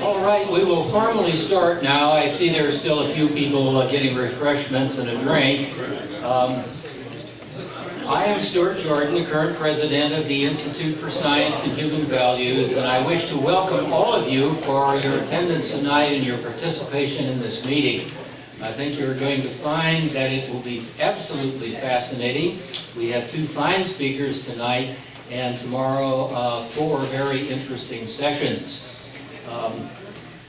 All right, we will formally start now. I see there are still a few people getting refreshments and a drink. I am Stuart Jordan, the current president of the Institute for Science and Human Values, and I wish to welcome all of you for your attendance tonight and your participation in this meeting. I think you're going to find that it will be absolutely fascinating. We have two fine speakers tonight, and tomorrow 4 very interesting sessions.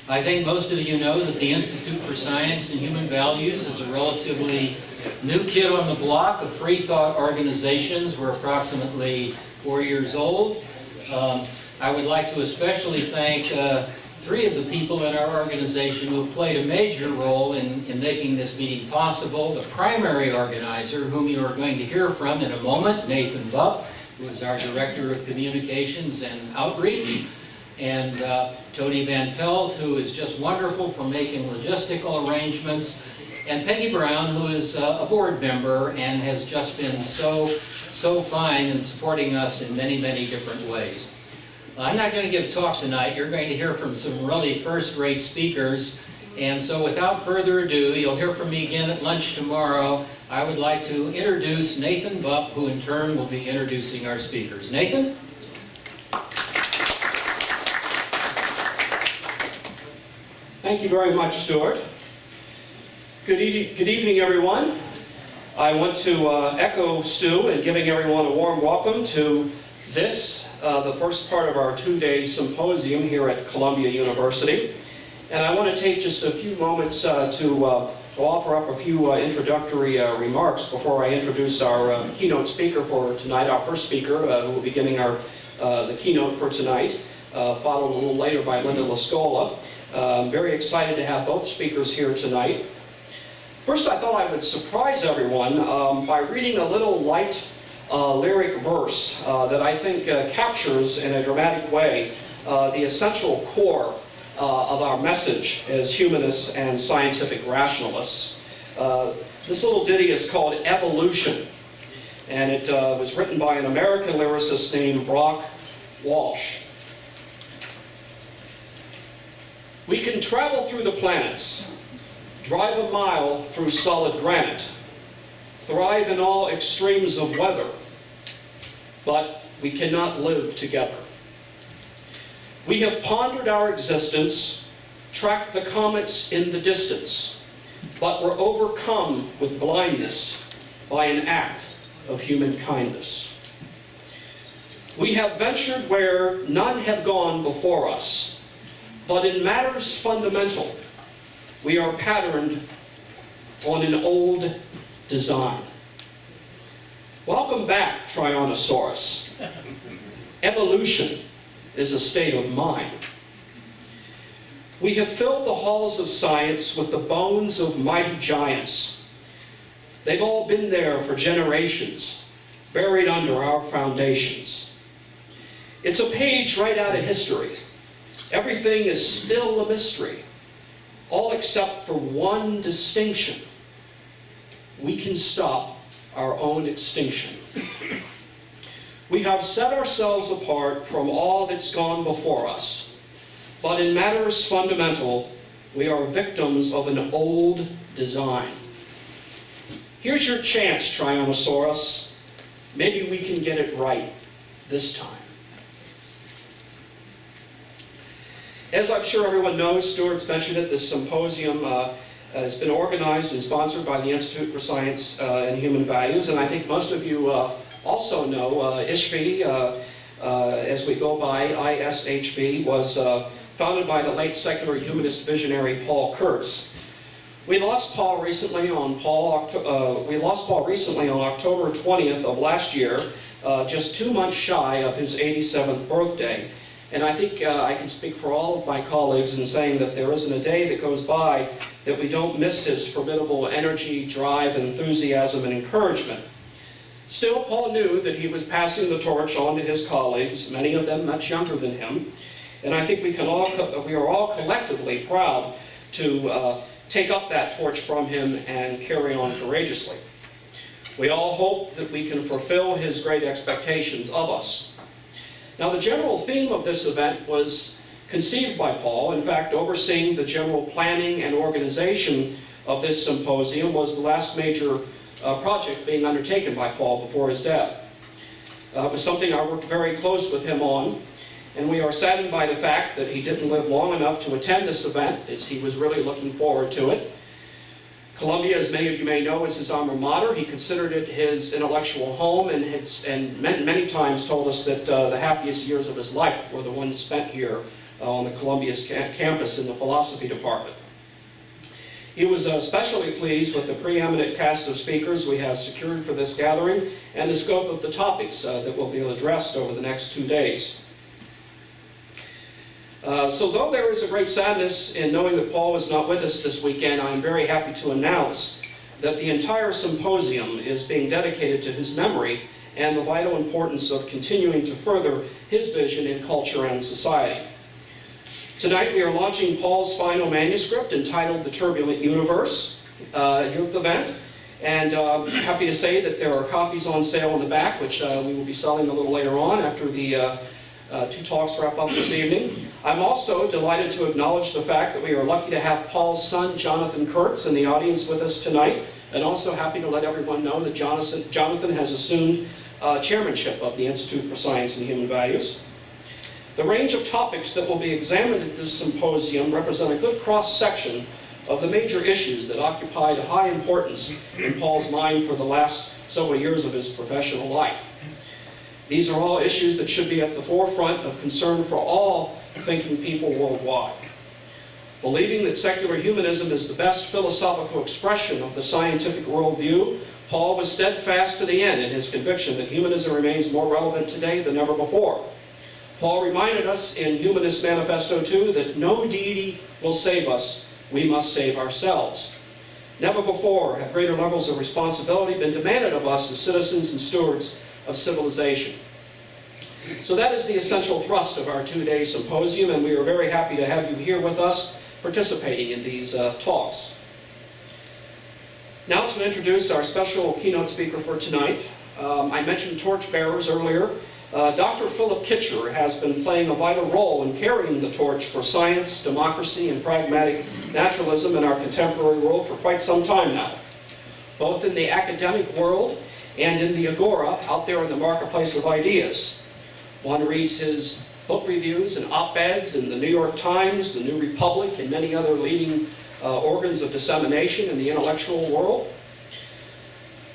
I think most of you know that the Institute for Science and Human Values is a relatively new kid on the block of free thought organizations. We're approximately 4 years old. I would like to especially thank 3 of the people in our organization who have played a major role in making this meeting possible. The primary organizer, whom you are going to hear from in a moment, Nathan Bupp, who is our Director of Communications and Outreach, and Tony Van Pelt, who is just wonderful for making logistical arrangements, and Peggy Brown, who is a board member and has just been so fine in supporting us in many, many different ways. I'm not going to give a talk tonight. You're going to hear from some really first-rate speakers, and so without further ado, you'll hear from me again at lunch tomorrow. I would like to introduce Nathan Bupp, who in turn will be introducing our speakers. Nathan? Thank you very much, Stuart. Good evening, everyone. I want to echo Stu in giving everyone a warm welcome to this, the first part of our 2-day symposium here at Columbia University. And I want to take just a few moments to offer up a few introductory remarks before I introduce our keynote speaker for tonight, our first speaker, who will be giving the keynote for tonight, followed a little later by Linda Lascola. I'm very excited to have both speakers here tonight. First, I thought I would surprise everyone by reading a little light lyric verse that I think captures in a dramatic way the essential core of our message as humanists and scientific rationalists. This little ditty is called Evolution, and it was written by an American lyricist named Brock Walsh. We can travel through the planets, drive a mile through solid granite, thrive in all extremes of weather, but we cannot live together. We have pondered our existence, tracked the comets in the distance, but were overcome with blindness by an act of human kindness. We have ventured where none have gone before us, but in matters fundamental, we are patterned on an old design. Welcome back, Tyrannosaurus. Evolution is a state of mind. We have filled the halls of science with the bones of mighty giants. They've all been there for generations, buried under our foundations. It's a page right out of history. Everything is still a mystery, all except for one distinction. We can stop our own extinction. We have set ourselves apart from all that's gone before us, but in matters fundamental, we are victims of an old design. Here's your chance, Tyrannosaurus. Maybe we can get it right this time. As I'm sure everyone knows, Stuart's mentioned it, this symposium has been organized and sponsored by the Institute for Science and Human Values, and I think most of you also know ISHV, as we go by, ISHV, was founded by the late secular humanist visionary Paul Kurtz. We lost Paul recently on October 20th of last year, just 2 months shy of his 87th birthday. And I think I can speak for all of my colleagues in saying that there isn't a day that goes by that we don't miss his formidable energy, drive, enthusiasm, and encouragement. Still, Paul knew that he was passing the torch on to his colleagues, many of them much younger than him. And I think we are all collectively proud to take up that torch from him and carry on courageously. We all hope that we can fulfill his great expectations of us. Now, the general theme of this event was conceived by Paul. In fact, overseeing the general planning and organization of this symposium was the last major project being undertaken by Paul before his death. It was something I worked very close with him on, and we are saddened by the fact that he didn't live long enough to attend this event, as he was really looking forward to it. Columbia, as many of you may know, is his alma mater. He considered it his intellectual home, and many times told us that the happiest years of his life were the ones spent here on the Columbia's campus in the philosophy department. He was especially pleased with the preeminent cast of speakers we have secured for this gathering and the scope of the topics that will be addressed over the next 2 days. So though there is a great sadness in knowing that Paul is not with us this weekend, I'm very happy to announce that the entire symposium is being dedicated to his memory and the vital importance of continuing to further his vision in culture and society. Tonight we are launching Paul's final manuscript entitled The Turbulent Universe here at the event. And happy to say that there are copies on sale in the back, which we will be selling a little later on after the 2 talks wrap up this evening. I'm also delighted to acknowledge the fact that we are lucky to have Paul's son, Jonathan Kurtz, in the audience with us tonight, and also happy to let everyone know that Jonathan has assumed chairmanship of the Institute for Science and Human Values. The range of topics that will be examined at this symposium represent a good cross-section of the major issues that occupied high importance in Paul's mind for the last several years of his professional life. These are all issues that should be at the forefront of concern for all thinking people worldwide. Believing that secular humanism is the best philosophical expression of the scientific worldview, Paul was steadfast to the end in his conviction that humanism remains more relevant today than ever before. Paul reminded us in Humanist Manifesto 2 that no deity will save us, we must save ourselves. Never before have greater levels of responsibility been demanded of us as citizens and stewards of civilization. So that is the essential thrust of our 2-day symposium, and we are very happy to have you here with us participating in these talks. Now to introduce our special keynote speaker for tonight. I mentioned torchbearers earlier. Dr. Philip Kitcher has been playing a vital role in carrying the torch for science, democracy, and pragmatic naturalism in our contemporary world for quite some time now, both in the academic world and in the agora out there in the marketplace of ideas. One reads his book reviews and op-eds in the New York Times, the New Republic, and many other leading organs of dissemination in the intellectual world.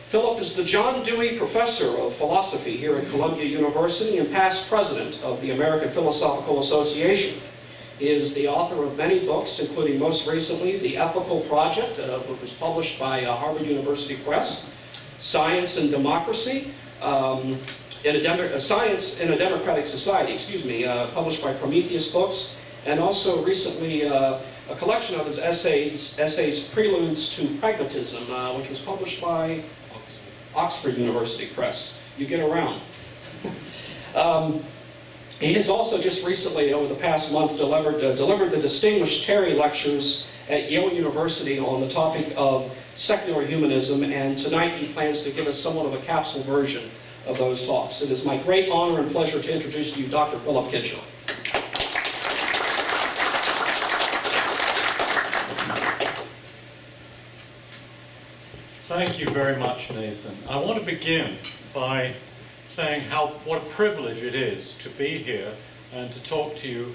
Philip is the John Dewey Professor of Philosophy here at Columbia University and past president of the American Philosophical Association. He is the author of many books, including most recently The Ethical Project, which was published by Harvard University Press, Science and Democracy, Science in a Democratic Society, published by Prometheus Books, and also recently a collection of his essays Preludes to Pragmatism, which was published by Oxford University Press. You get around. He has also just recently, over the past month, delivered the Distinguished Terry Lectures at Yale University on the topic of secular humanism, and tonight he plans to give us somewhat of a capsule version of those talks. It is my great honor and pleasure to introduce to you Dr. Philip Kitcher. Thank you very much, Nathan. I want to begin by saying what a privilege it is to be here and to talk to you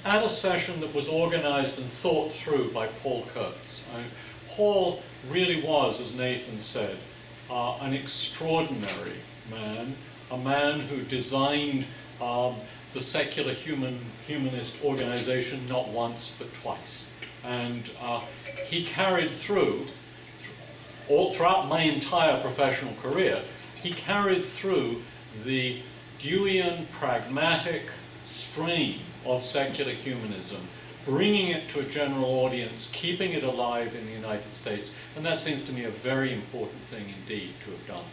at a session that was organized and thought through by Paul Kurtz. Paul really was, as Nathan said, an extraordinary man, a man who designed the Secular Humanist organization not once but twice. And he carried through all throughout my entire professional career, he carried through the Deweyan pragmatic strain of secular humanism, bringing it to a general audience, keeping it alive in the United States, and that seems to me a very important thing indeed to have done.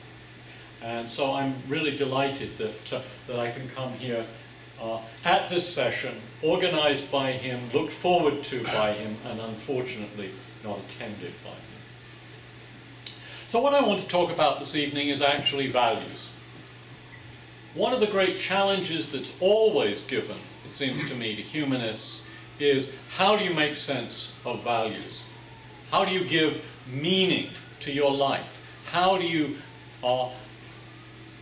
And so I'm really delighted that I can come here at this session, organized by him, looked forward to by him, and unfortunately not attended by him. So what I want to talk about this evening is actually values. one of the great challenges that's always given, it seems to me, to humanists is how do you make sense of values? How do you give meaning to your life? How do you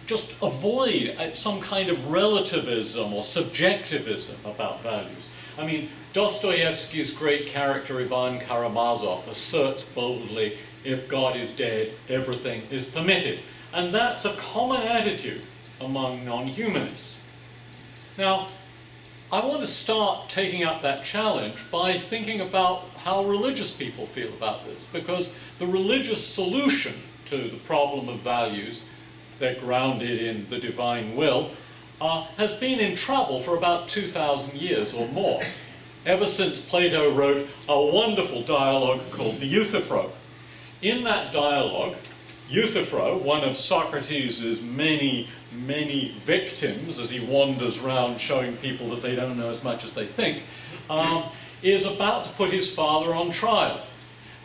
just avoid some kind of relativism or subjectivism about values? I mean, Dostoevsky's great character Ivan Karamazov asserts boldly, if God is dead, everything is permitted. And that's a common attitude among non-humanists. Now, I want to start taking up that challenge by thinking about how religious people feel about this, because the religious solution to the problem of values, they're grounded in the divine will, has been in trouble for about 2,000 years or more, ever since Plato wrote a wonderful dialogue called the Euthyphro. In that dialogue, Euthyphro, one of Socrates' many victims as he wanders around showing people that they don't know as much as they think, is about to put his father on trial.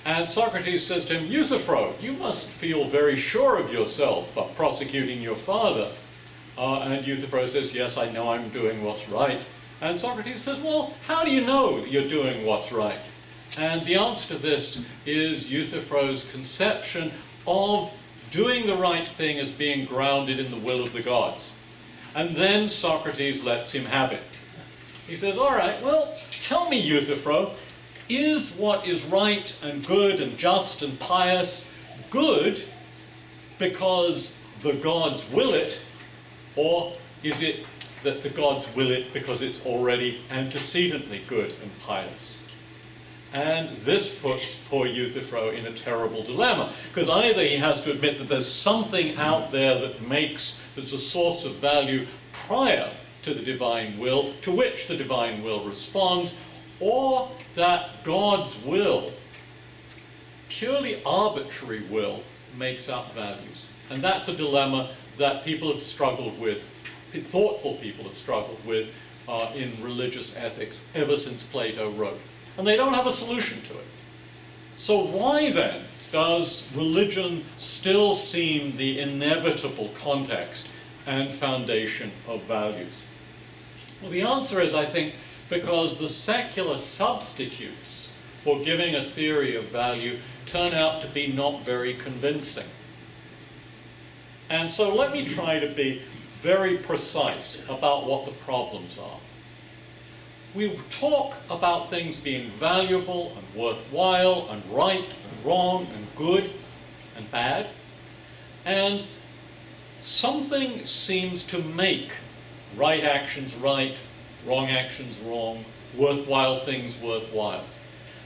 And Socrates says to him, Euthyphro, you must feel very sure of yourself prosecuting your father. And Euthyphro says, yes, I know I'm doing what's right. And Socrates says, well, how do you know that you're doing what's right? And the answer to this is Euthyphro's conception of doing the right thing as being grounded in the will of the gods. And then Socrates lets him have it. He says, all right, well, tell me, Euthyphro, is what is right and good and just and pious good because the gods will it, or is it that the gods will it because it's already antecedently good and pious? And this puts poor Euthyphro in a terrible dilemma, because either he has to admit that there's something out there that's a source of value prior to the divine will, to which the divine will responds, or that God's will, purely arbitrary will, makes up values. And that's a dilemma that people have struggled with, thoughtful people have struggled with in religious ethics ever since Plato wrote. And they don't have a solution to it. So why then does religion still seem the inevitable context and foundation of values? Well, the answer is, I think, because the secular substitutes for giving a theory of value turn out to be not very convincing. And so let me try to be very precise about what the problems are. We talk about things being valuable and worthwhile and right and wrong and good and bad, and something seems to make right actions right, wrong actions wrong, worthwhile things worthwhile.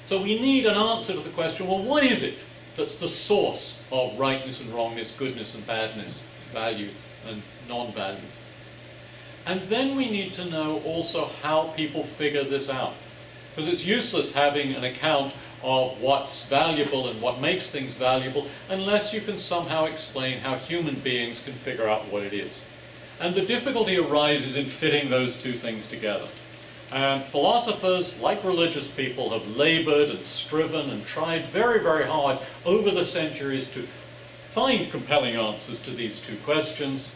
So we need an answer to the question, well, what is it that's the source of rightness and wrongness, goodness and badness, value and non-value? And then we need to know also how people figure this out. Because it's useless having an account of what's valuable and what makes things valuable unless you can somehow explain how human beings can figure out what it is. And the difficulty arises in fitting those two things together. And philosophers, like religious people, have labored and striven and tried very, very hard over the centuries to find compelling answers to these two questions.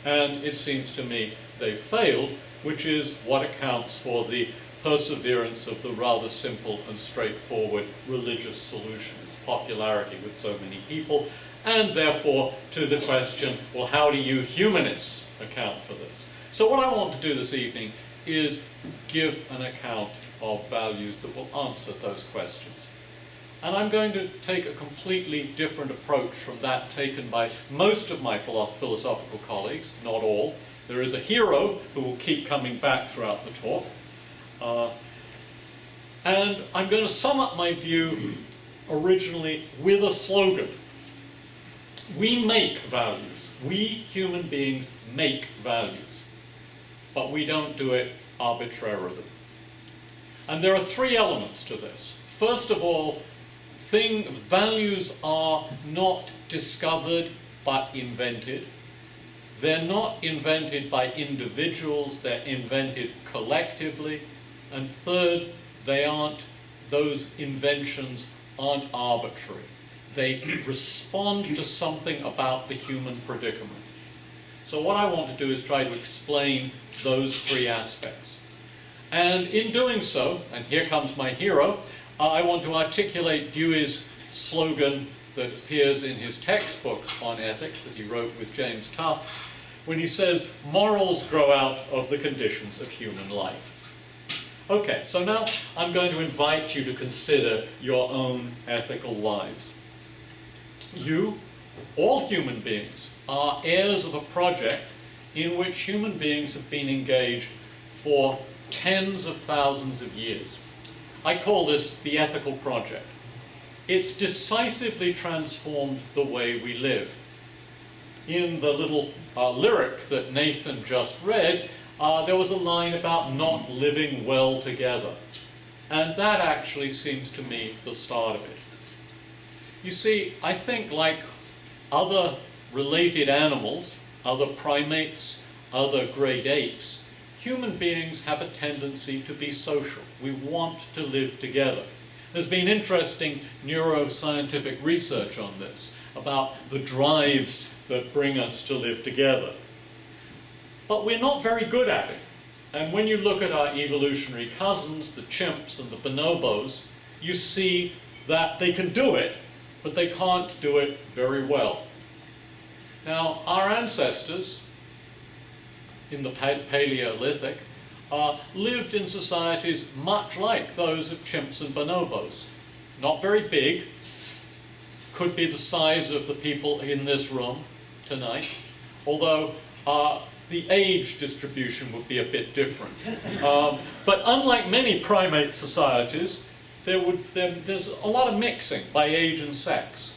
And it seems to me they failed, which is what accounts for the perseverance of the rather simple and straightforward religious solution, its popularity with so many people, and therefore to the question, well, how do you humanists account for this? So what I want to do this evening is give an account of values that will answer those questions. And I'm going to take a completely different approach from that taken by most of my philosophical colleagues, not all. There is a hero who will keep coming back throughout the talk. And I'm going to sum up my view originally with a slogan. We make values. We human beings make values. But we don't do it arbitrarily. And there are three elements to this. First of all, values are not discovered but invented. They're not invented by individuals, they're invented collectively. And third, those inventions aren't arbitrary. They respond to something about the human predicament. So what I want to do is try to explain those three aspects. And in doing so, and here comes my hero, I want to articulate Dewey's slogan that appears in his textbook on ethics that he wrote with James Tufts, when he says, morals grow out of the conditions of human life. Okay, so now I'm going to invite you to consider your own ethical lives. You, all human beings, are heirs of a project in which human beings have been engaged for tens of thousands of years. I call this the ethical project. It's decisively transformed the way we live. In the little lyric that Nathan just read, there was a line about not living well together. And that actually seems to me the start of it. You see, I think like other related animals, other primates, other great apes, human beings have a tendency to be social. We want to live together. There's been interesting neuroscientific research on this, about the drives that bring us to live together. But we're not very good at it. And when you look at our evolutionary cousins, the chimps and the bonobos, you see that they can do it, but they can't do it very well. Now, our ancestors in the Paleolithic lived in societies much like those of chimps and bonobos. Not very big, could be the size of the people in this room tonight, although the age distribution would be a bit different. But unlike many primate societies, there's a lot of mixing by age and sex.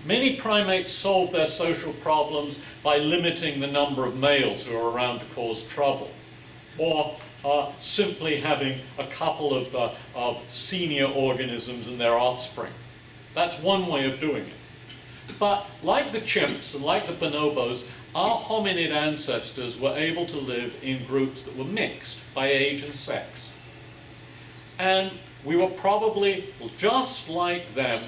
Many primates solve their social problems by limiting the number of males who are around to cause trouble, or simply having a couple of senior organisms and their offspring. That's one way of doing it. But like the chimps and like the bonobos, our hominid ancestors were able to live in groups that were mixed by age and sex. And we were probably just like them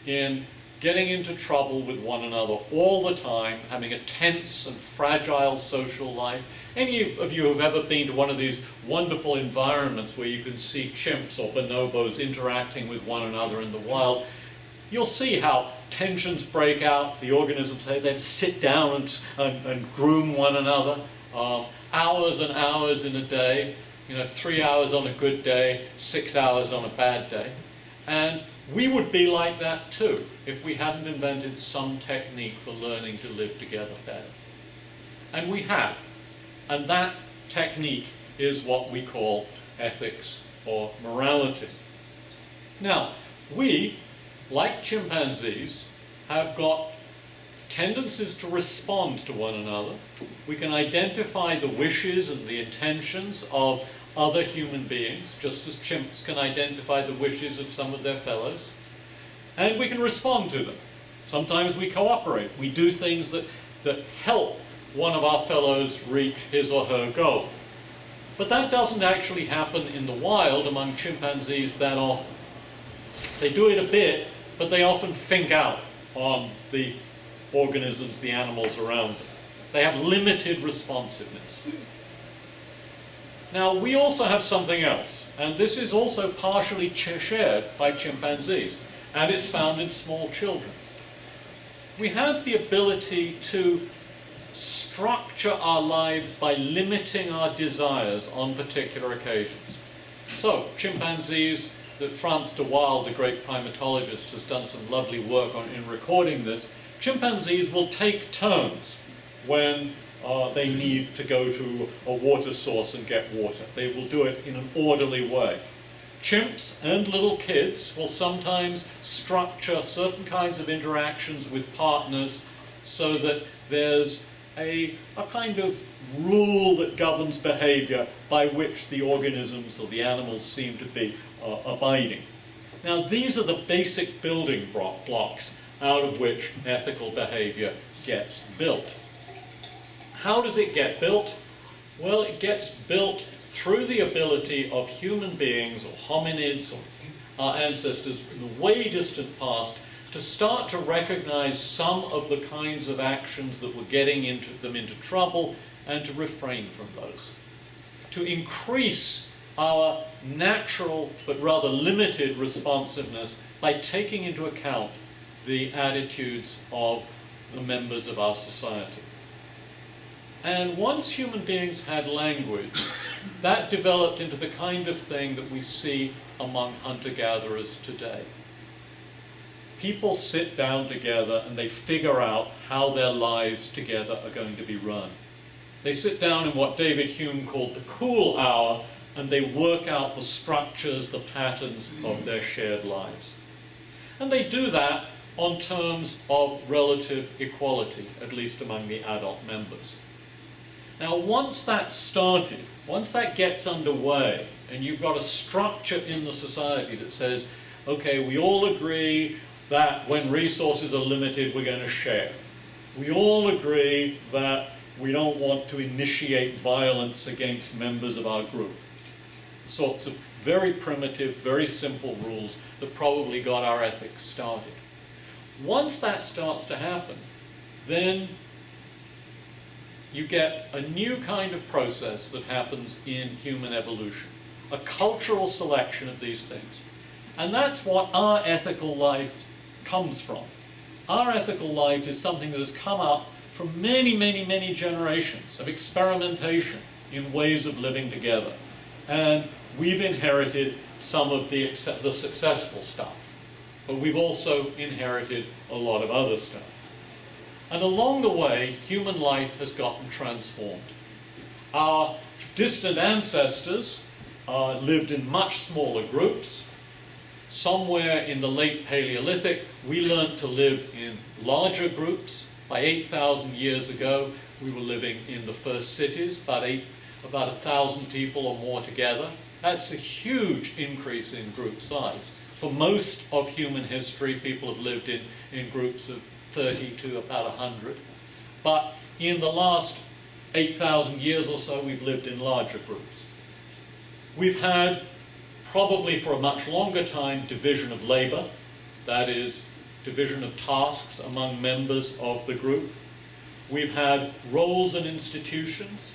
in getting into trouble with one another all the time, having a tense and fragile social life. Any of you who have ever been to one of these wonderful environments where you can see chimps or bonobos interacting with one another in the wild, you'll see how tensions break out. The organisms, they sit down and groom one another, hours and hours in a day, 3 hours on a good day, 6 hours on a bad day. And we would be like that too if we hadn't invented some technique for learning to live together better. And we have. And that technique is what we call ethics or morality. Now, we, like chimpanzees, have got tendencies to respond to one another. We can identify the wishes and the intentions of other human beings, just as chimps can identify the wishes of some of their fellows. And we can respond to them. Sometimes we cooperate. We do things that help one of our fellows reach his or her goal. But that doesn't actually happen in the wild among chimpanzees that often. They do it a bit, but they often think out on the organisms, the animals around them. They have limited responsiveness. Now, we also have something else, and this is also partially shared by chimpanzees, and it's found in small children. We have the ability to structure our lives by limiting our desires on particular occasions. So, chimpanzees, that Frans de Waal, the great primatologist, has done some lovely work on in recording this. Chimpanzees will take turns when they need to go to a water source and get water. They will do it in an orderly way. Chimps and little kids will sometimes structure certain kinds of interactions with partners so that there's a kind of rule that governs behavior by which the organisms or the animals seem to be abiding. Now, these are the basic building blocks out of which ethical behavior gets built. How does it get built? Well, it gets built through the ability of human beings or hominids or our ancestors in the way distant past to start to recognize some of the kinds of actions that were getting them into trouble and to refrain from those. To increase our natural but rather limited responsiveness by taking into account the attitudes of the members of our society. And once human beings had language, that developed into the kind of thing that we see among hunter-gatherers today. People sit down together and they figure out how their lives together are going to be run. They sit down in what David Hume called the cool hour, and they work out the structures, the patterns of their shared lives. And they do that on terms of relative equality, at least among the adult members. Now, once that's started, once that gets underway, and you've got a structure in the society that says, okay, we all agree that when resources are limited, we're going to share. We all agree that we don't want to initiate violence against members of our group. Sorts of very primitive, very simple rules that probably got our ethics started. Once that starts to happen, then you get a new kind of process that happens in human evolution, a cultural selection of these things. And that's what our ethical life comes from. Our ethical life is something that has come up from many, many, many generations of experimentation in ways of living together. And we've inherited some of the successful stuff, but we've also inherited a lot of other stuff. And along the way, human life has gotten transformed. Our distant ancestors lived in much smaller groups. Somewhere in the late Paleolithic, we learned to live in larger groups. By 8,000 years ago, we were living in the first cities, about 1,000 people or more together. That's a huge increase in group size. For most of human history, people have lived in groups of 30 to about 100. But in the last 8,000 years or so, we've lived in larger groups. We've had, probably for a much longer time, division of labor. That is, division of tasks among members of the group. We've had roles and institutions.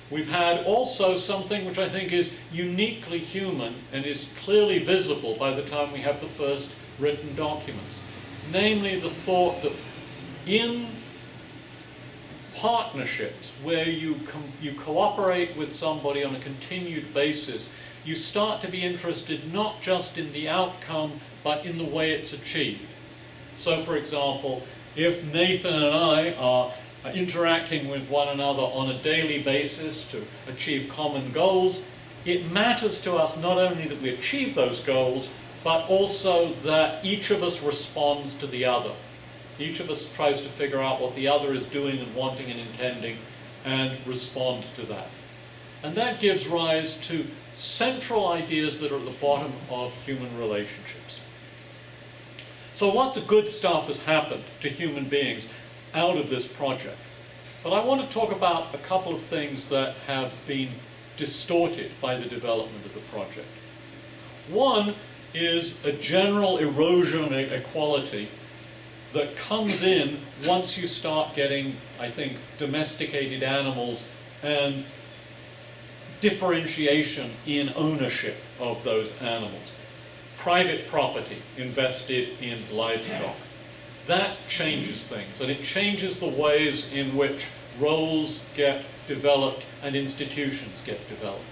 We've had also something which I think is uniquely human and is clearly visible by the time we have the first written documents. Namely, the thought that in partnerships where you cooperate with somebody on a continued basis, you start to be interested not just in the outcome, but in the way it's achieved. So, for example, if Nathan and I are interacting with one another on a daily basis to achieve common goals, it matters to us not only that we achieve those goals, but also that each of us responds to the other. Each of us tries to figure out what the other is doing and wanting and intending and respond to that. And that gives rise to central ideas that are at the bottom of human relationships. So what the good stuff has happened to human beings out of this project? But I want to talk about a couple of things that have been distorted by the development of the project. One is a general erosion of equality that comes in once you start getting, I think, domesticated animals and differentiation in ownership of those animals. Private property invested in livestock. That changes things, and it changes the ways in which roles get developed and institutions get developed.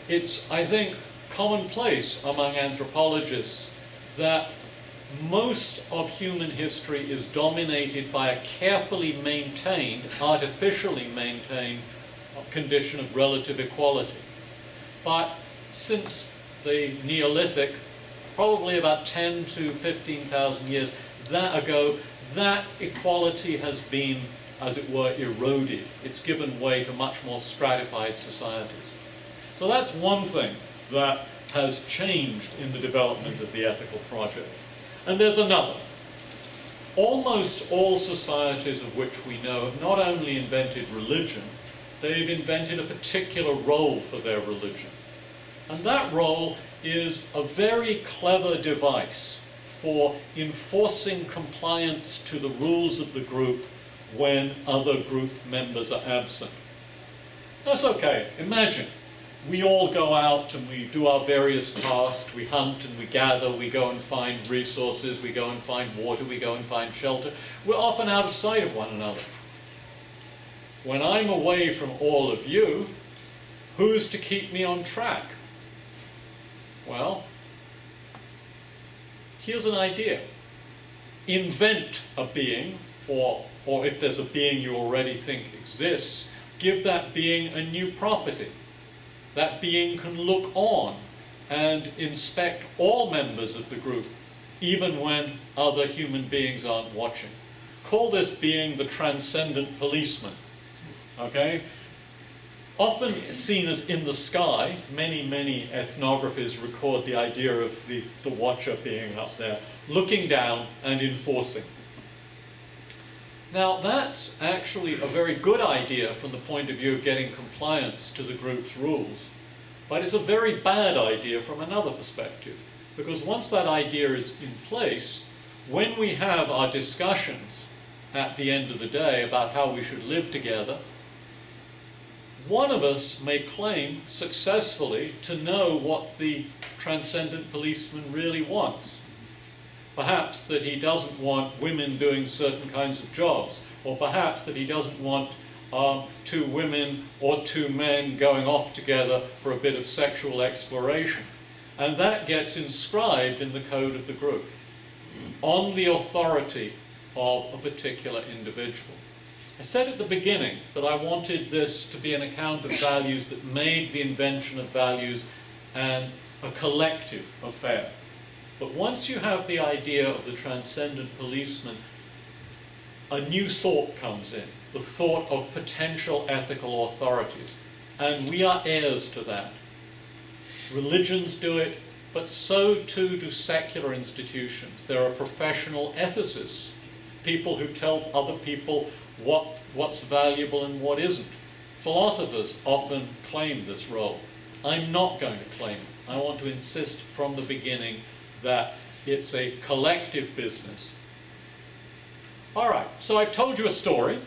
It's, I think, commonplace among anthropologists that most of human history is dominated by a carefully maintained, artificially maintained condition of relative equality. But since the Neolithic, probably about 10 to 15,000 years ago, that equality has been, as it were, eroded. It's given way to much more stratified societies. So that's one thing that has changed in the development of the ethical project. And there's another. Almost all societies of which we know have not only invented religion, they've invented a particular role for their religion. And that role is a very clever device for enforcing compliance to the rules of the group when other group members are absent. That's okay. Imagine we all go out and we do our various tasks, we hunt and we gather, we go and find resources, we go and find water, we go and find shelter. We're often out of sight of one another. When I'm away from all of you, who's to keep me on track? Well, here's an idea. Invent a being, or if there's a being you already think exists, give that being a new property. That being can look on and inspect all members of the group, even when other human beings aren't watching. Call this being the transcendent policeman. Okay? Often seen as in the sky, many ethnographies record the idea of the watcher being up there, looking down and enforcing. Now that's actually a very good idea from the point of view of getting compliance to the group's rules, but it's a very bad idea from another perspective, because once that idea is in place, when we have our discussions at the end of the day about how we should live together, one of us may claim successfully to know what the transcendent policeman really wants. Perhaps that he doesn't want women doing certain kinds of jobs, or perhaps that he doesn't want 2 women or 2 men going off together for a bit of sexual exploration. And that gets inscribed in the code of the group, on the authority of a particular individual. I said at the beginning that I wanted this to be an account of values that made the invention of values a collective affair. But once you have the idea of the transcendent policeman, a new thought comes in, the thought of potential ethical authorities. And we are heirs to that. Religions do it, but so too do secular institutions. There are professional ethicists, people who tell other people what's valuable and what isn't. Philosophers often claim this role. I'm not going to claim it. I want to insist from the beginning that it's a collective business. All right, so I've told you a story,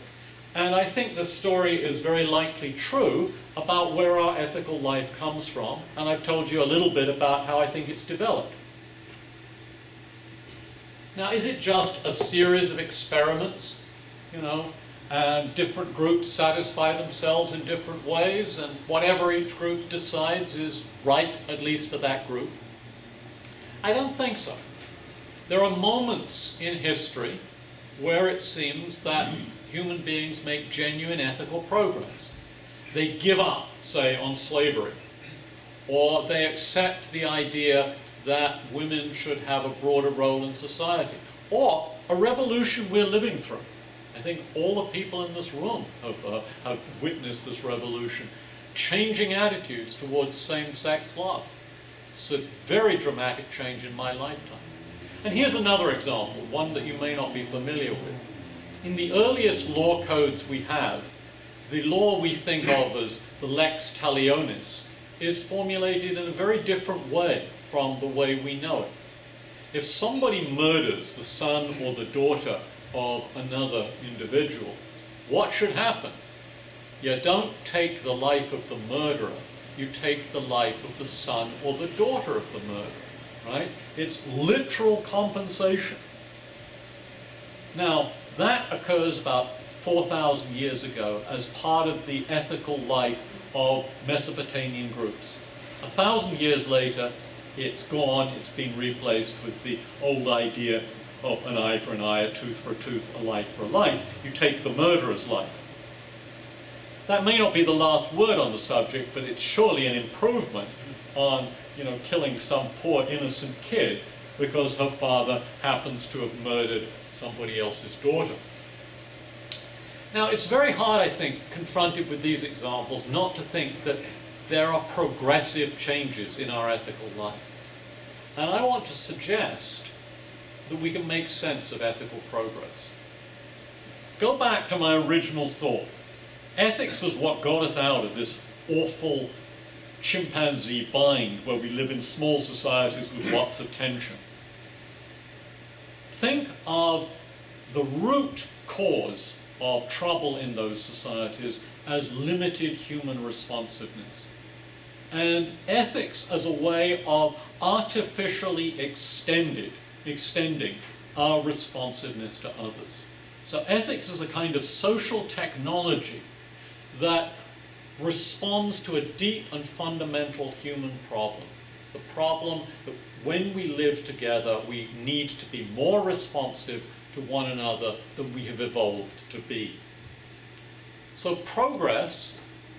and I think this story is very likely true about where our ethical life comes from, and I've told you a little bit about how I think it's developed. Now, is it just a series of experiments, and different groups satisfy themselves in different ways, and whatever each group decides is right, at least for that group? I don't think so. There are moments in history where it seems that human beings make genuine ethical progress. They give up, say, on slavery, or they accept the idea that women should have a broader role in society, or a revolution we're living through. I think all the people in this room have witnessed this revolution, changing attitudes towards same-sex love. It's a very dramatic change in my lifetime. And here's another example, one that you may not be familiar with. In the earliest law codes we have, the law we think of as the lex talionis is formulated in a very different way from the way we know it. If somebody murders the son or the daughter of another individual, what should happen? You don't take the life of the murderer, you take the life of the son or the daughter of the murderer, right? It's literal compensation. Now, that occurs about 4,000 years ago as part of the ethical life of Mesopotamian groups. 1,000 years later, it's gone, it's been replaced with the old idea of an eye for an eye, a tooth for a tooth, a life for a life. You take the murderer's life. That may not be the last word on the subject, but it's surely an improvement on, killing some poor innocent kid because her father happens to have murdered somebody else's daughter. Now, it's very hard, I think, confronted with these examples, not to think that there are progressive changes in our ethical life. And I want to suggest that we can make sense of ethical progress. Go back to my original thought. Ethics was what got us out of this awful chimpanzee bind where we live in small societies with lots of tension. think of the root cause of trouble in those societies as limited human responsiveness, and ethics as a way of artificially extending our responsiveness to others. So ethics is a kind of social technology that responds to a deep and fundamental human problem. The problem that when we live together, we need to be more responsive to one another than we have evolved to be. So progress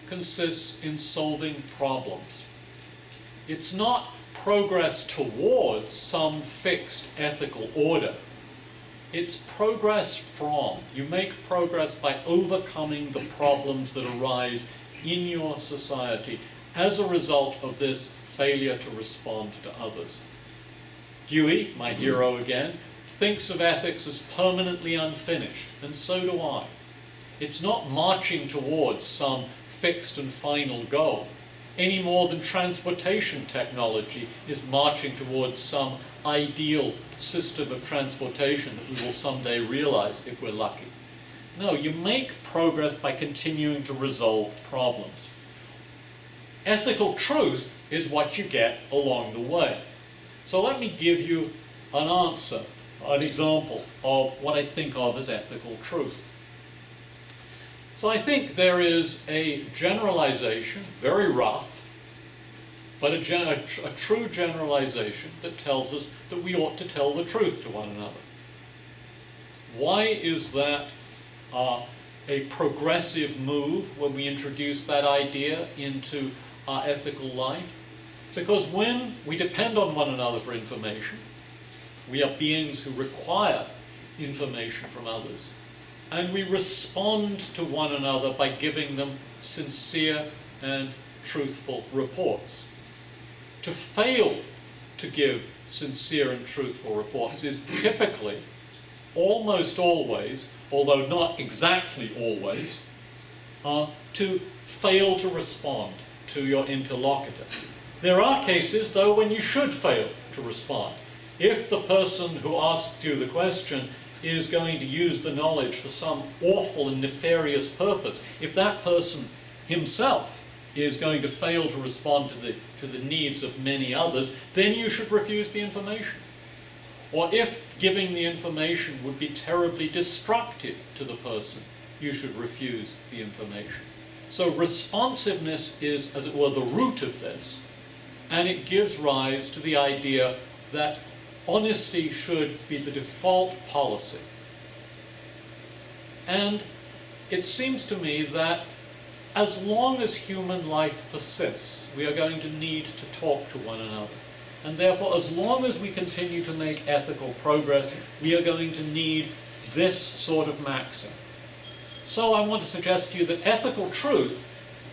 consists in solving problems. It's not progress towards some fixed ethical order. It's progress from. You make progress by overcoming the problems that arise in your society as a result of this failure to respond to others. Dewey, my hero again, thinks of ethics as permanently unfinished, and so do I. It's not marching towards some fixed and final goal, any more than transportation technology is marching towards some ideal system of transportation that we will someday realize if we're lucky. No, you make progress by continuing to resolve problems. Ethical truth is what you get along the way. So let me give you an answer, an example of what I think of as ethical truth. So I think there is a generalization, very rough, but a true generalization that tells us that we ought to tell the truth to one another. Why is that a progressive move when we introduce that idea into our ethical life? Because when we depend on one another for information, we are beings who require information from others, and we respond to one another by giving them sincere and truthful reports. To fail to give sincere and truthful reports is typically, almost always, although not exactly always, to fail to respond to your interlocutor. There are cases, though, when you should fail to respond. If the person who asked you the question is going to use the knowledge for some awful and nefarious purpose, if that person himself is going to fail to respond to the needs of many others, then you should refuse the information. Or if giving the information would be terribly destructive to the person, you should refuse the information. So responsiveness is, as it were, the root of this, and it gives rise to the idea that honesty should be the default policy. And it seems to me that as long as human life persists, we are going to need to talk to one another. And therefore, as long as we continue to make ethical progress, we are going to need this sort of maxim. So I want to suggest to you that ethical truth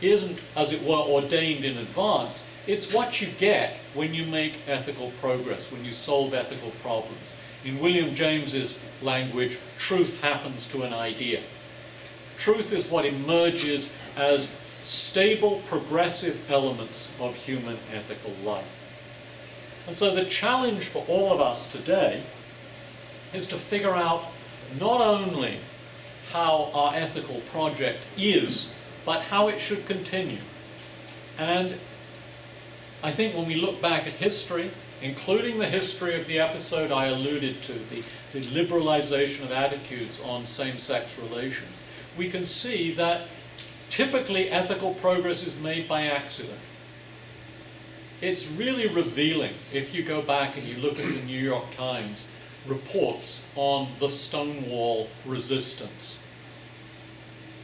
isn't, as it were, ordained in advance. It's what you get when you make ethical progress, when you solve ethical problems. In William James's language, truth happens to an idea. Truth is what emerges as stable, progressive elements of human ethical life. And so the challenge for all of us today is to figure out not only how our ethical project is, but how it should continue. And I think when we look back at history, including the history of the episode I alluded to, the liberalization of attitudes on same-sex relations, we can see that typically ethical progress is made by accident. It's really revealing if you go back and you look at the New York Times reports on the Stonewall resistance.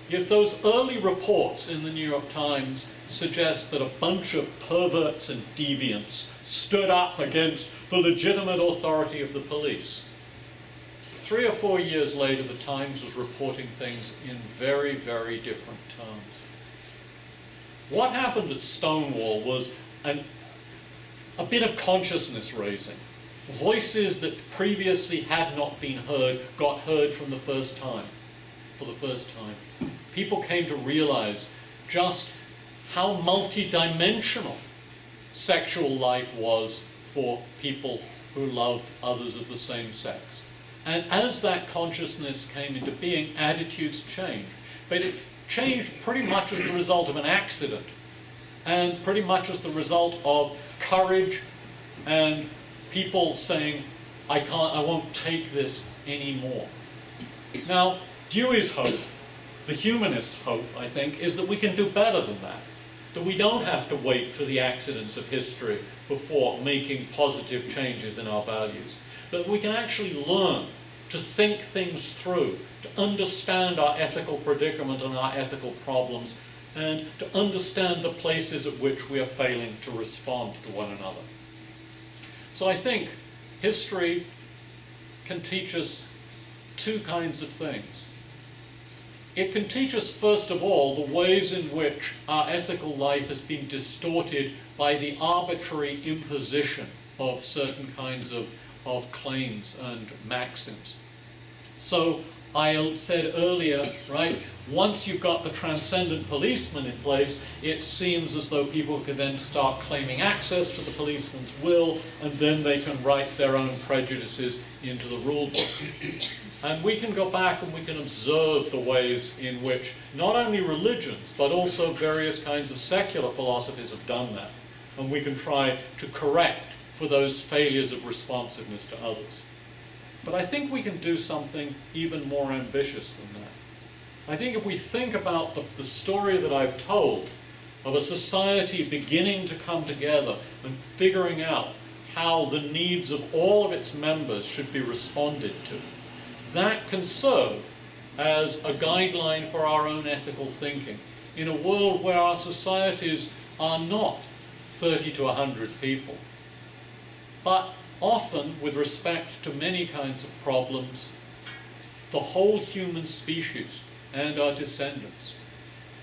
Yet those early reports in the New York Times suggest that a bunch of perverts and deviants stood up against the legitimate authority of the police. 3 or 4 years later, the Times was reporting things in very, very different terms. What happened at Stonewall was a bit of consciousness raising. Voices that previously had not been heard got heard for the first time. People came to realize just how multidimensional sexual life was for people who loved others of the same sex. And as that consciousness came into being, attitudes changed. But it changed pretty much as the result of an accident, and pretty much as the result of courage and people saying, I won't take this anymore. Now, Dewey's hope, the humanist hope, I think, is that we can do better than that. That we don't have to wait for the accidents of history before making positive changes in our values. That we can actually learn to think things through, to understand our ethical predicament and our ethical problems, and to understand the places at which we are failing to respond to one another. So I think history can teach us two kinds of things. It can teach us, first of all, the ways in which our ethical life has been distorted by the arbitrary imposition of certain kinds of claims and maxims. So I said earlier, right, once you've got the transcendent policeman in place, it seems as though people can then start claiming access to the policeman's will, and then they can write their own prejudices into the rule book. And we can go back and we can observe the ways in which not only religions, but also various kinds of secular philosophies have done that. And we can try to correct for those failures of responsiveness to others. But I think we can do something even more ambitious than that. I think if we think about the story that I've told of a society beginning to come together and figuring out how the needs of all of its members should be responded to, that can serve as a guideline for our own ethical thinking in a world where our societies are not 30 to 100 people, but often, with respect to many kinds of problems, the whole human species and our descendants.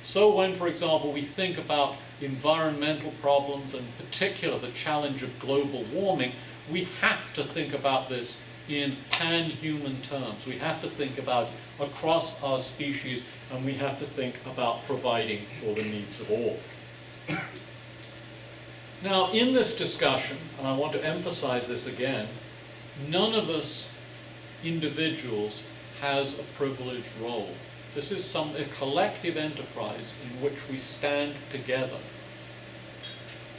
So when, for example, we think about environmental problems, and in particular the challenge of global warming, we have to think about this in pan-human terms. We have to think about across our species, and we have to think about providing for the needs of all. Now, in this discussion, and I want to emphasize this again, none of us individuals has a privileged role. This is a collective enterprise in which we stand together.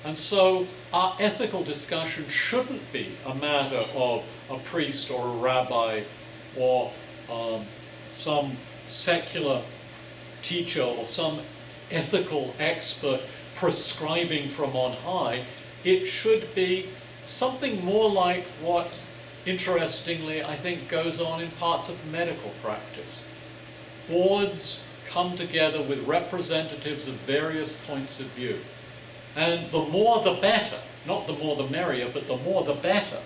And so our ethical discussion shouldn't be a matter of a priest or a rabbi or some secular teacher or some ethical expert prescribing from on high. It should be something more like what, interestingly, I think goes on in parts of medical practice. Boards come together with representatives of various points of view. And the more the better, not the more the merrier, but the more the better.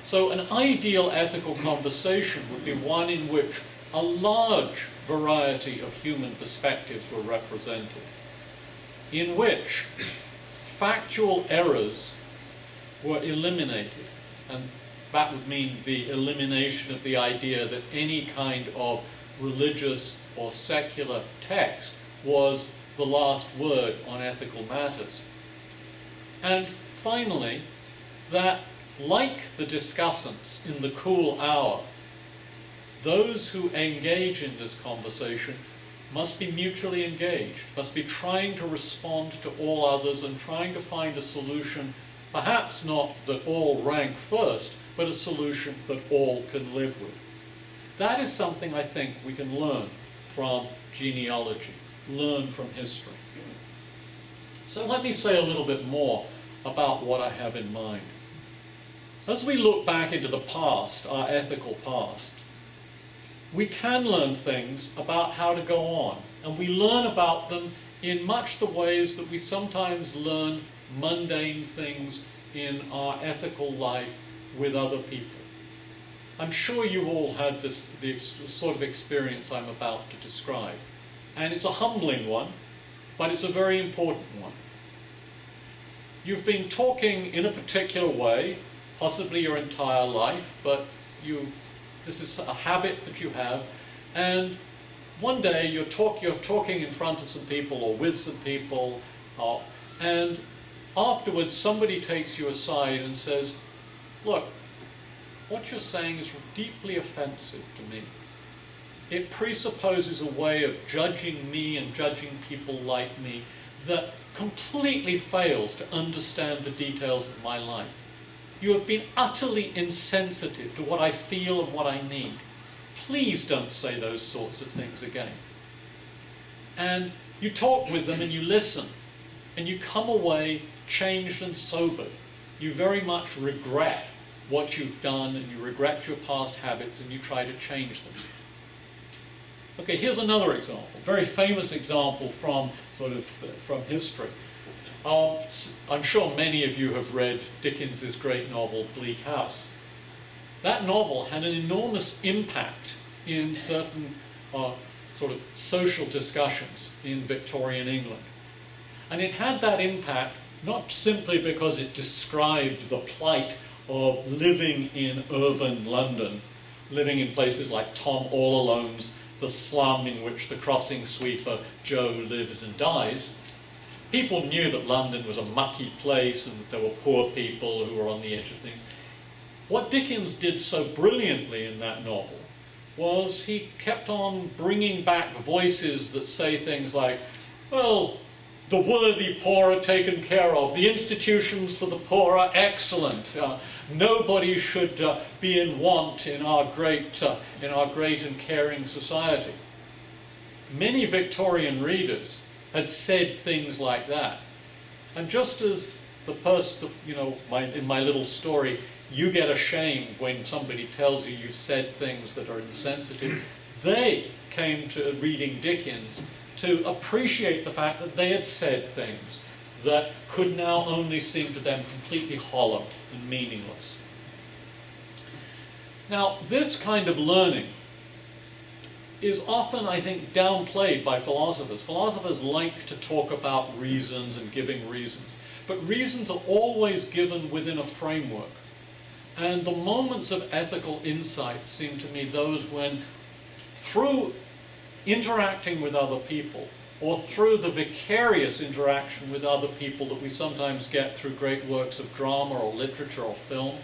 So an ideal ethical conversation would be one in which a large variety of human perspectives were represented, in which factual errors were eliminated. And that would mean the elimination of the idea that any kind of religious or secular text was the last word on ethical matters. And finally, that like the discussants in the cool hour, those who engage in this conversation must be mutually engaged, must be trying to respond to all others and trying to find a solution, perhaps not that all rank first, but a solution that all can live with. That is something I think we can learn from genealogy, learn from history. So let me say a little bit more about what I have in mind. As we look back into the past, our ethical past, we can learn things about how to go on. And we learn about them in much the ways that we sometimes learn mundane things in our ethical life with other people. I'm sure you've all had the sort of experience I'm about to describe. And it's a humbling one, but it's a very important one. You've been talking in a particular way, possibly your entire life, but this is a habit that you have, and one day you're talking in front of some people or with some people, and afterwards somebody takes you aside and says, look, what you're saying is deeply offensive to me. It presupposes a way of judging me and judging people like me that completely fails to understand the details of my life. You have been utterly insensitive to what I feel and what I need. Please don't say those sorts of things again. And you talk with them and you listen, and you come away changed and sobered. You very much regret what you've done, and you regret your past habits, and you try to change them. Okay, here's another example, very famous example from from history. I'm sure many of you have read Dickens's great novel, Bleak House. That novel had an enormous impact in certain sort of social discussions in Victorian England. And it had that impact not simply because it described the plight of living in urban London, living in places like Tom All Alone's, the slum in which the crossing sweeper Joe lives and dies. People knew that London was a mucky place and that there were poor people who were on the edge of things. What Dickens did so brilliantly in that novel was he kept on bringing back voices that say things like, well, the worthy poor are taken care of, the institutions for the poor are excellent, nobody should be in want in our great and caring society. Many Victorian readers had said things like that. And just as the person, in my little story, you get ashamed when somebody tells you you've said things that are insensitive, they came to reading Dickens to appreciate the fact that they had said things that could now only seem to them completely hollow and meaningless. Now, this kind of learning is often, I think, downplayed by philosophers. Philosophers like to talk about reasons and giving reasons, but reasons are always given within a framework. And the moments of ethical insight seem to me those when, through interacting with other people, or through the vicarious interaction with other people that we sometimes get through great works of drama or literature or film,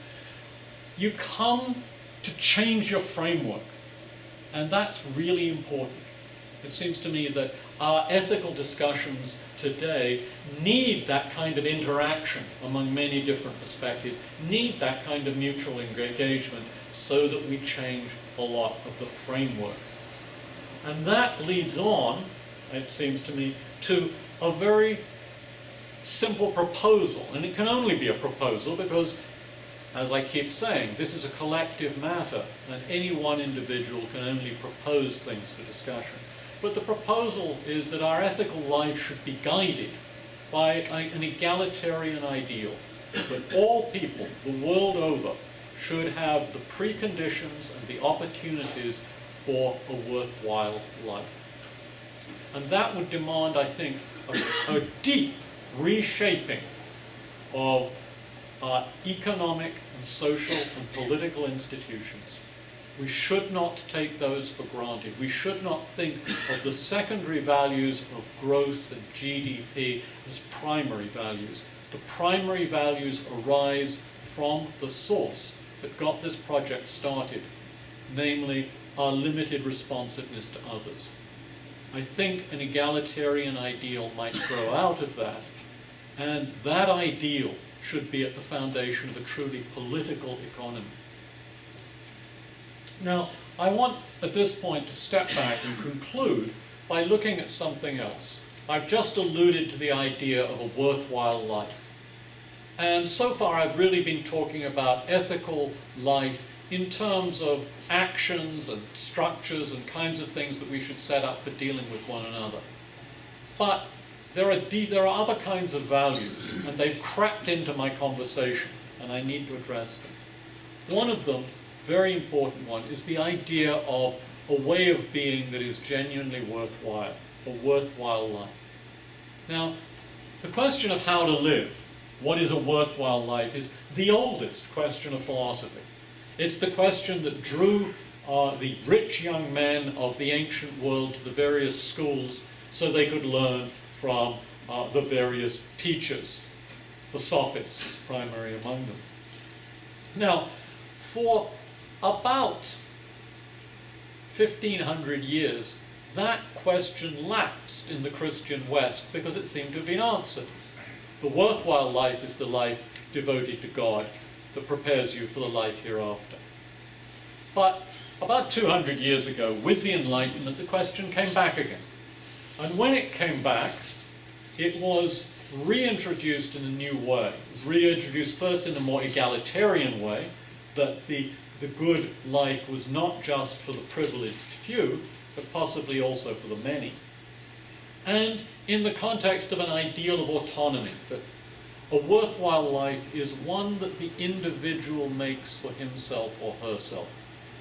you come to change your framework. And that's really important. It seems to me that our ethical discussions today need that kind of interaction among many different perspectives, need that kind of mutual engagement so that we change a lot of the framework. And that leads on, it seems to me, to a very simple proposal. And it can only be a proposal because, as I keep saying, this is a collective matter, and any one individual can only propose things for discussion. But the proposal is that our ethical life should be guided by an egalitarian ideal, that all people the world over should have the preconditions and the opportunities for a worthwhile life. And that would demand, I think, a deep reshaping of our economic and social and political institutions. We should not take those for granted. We should not think of the secondary values of growth and GDP as primary values. The primary values arise from the source that got this project started, namely our limited responsiveness to others. I think an egalitarian ideal might grow out of that, and that ideal should be at the foundation of a truly political economy. Now, I want at this point to step back and conclude by looking at something else. I've just alluded to the idea of a worthwhile life. And so far I've really been talking about ethical life in terms of actions and structures and kinds of things that we should set up for dealing with one another. But there are other kinds of values, and they've crept into my conversation, and I need to address them. One of them, very important one, is the idea of a way of being that is genuinely worthwhile, a worthwhile life. Now, the question of how to live, what is a worthwhile life, is the oldest question of philosophy. It's the question that drew the rich young men of the ancient world to the various schools so they could learn from the various teachers, the sophists primary among them. Now, for about 1,500 years, that question lapsed in the Christian West because it seemed to have been answered. The worthwhile life is the life devoted to God that prepares you for the life hereafter. But about 200 years ago, with the Enlightenment, the question came back again. And when it came back, it was reintroduced in a new way. It was reintroduced first in a more egalitarian way, that the good life was not just for the privileged few, but possibly also for the many. And in the context of an ideal of autonomy, that a worthwhile life is one that the individual makes for himself or herself.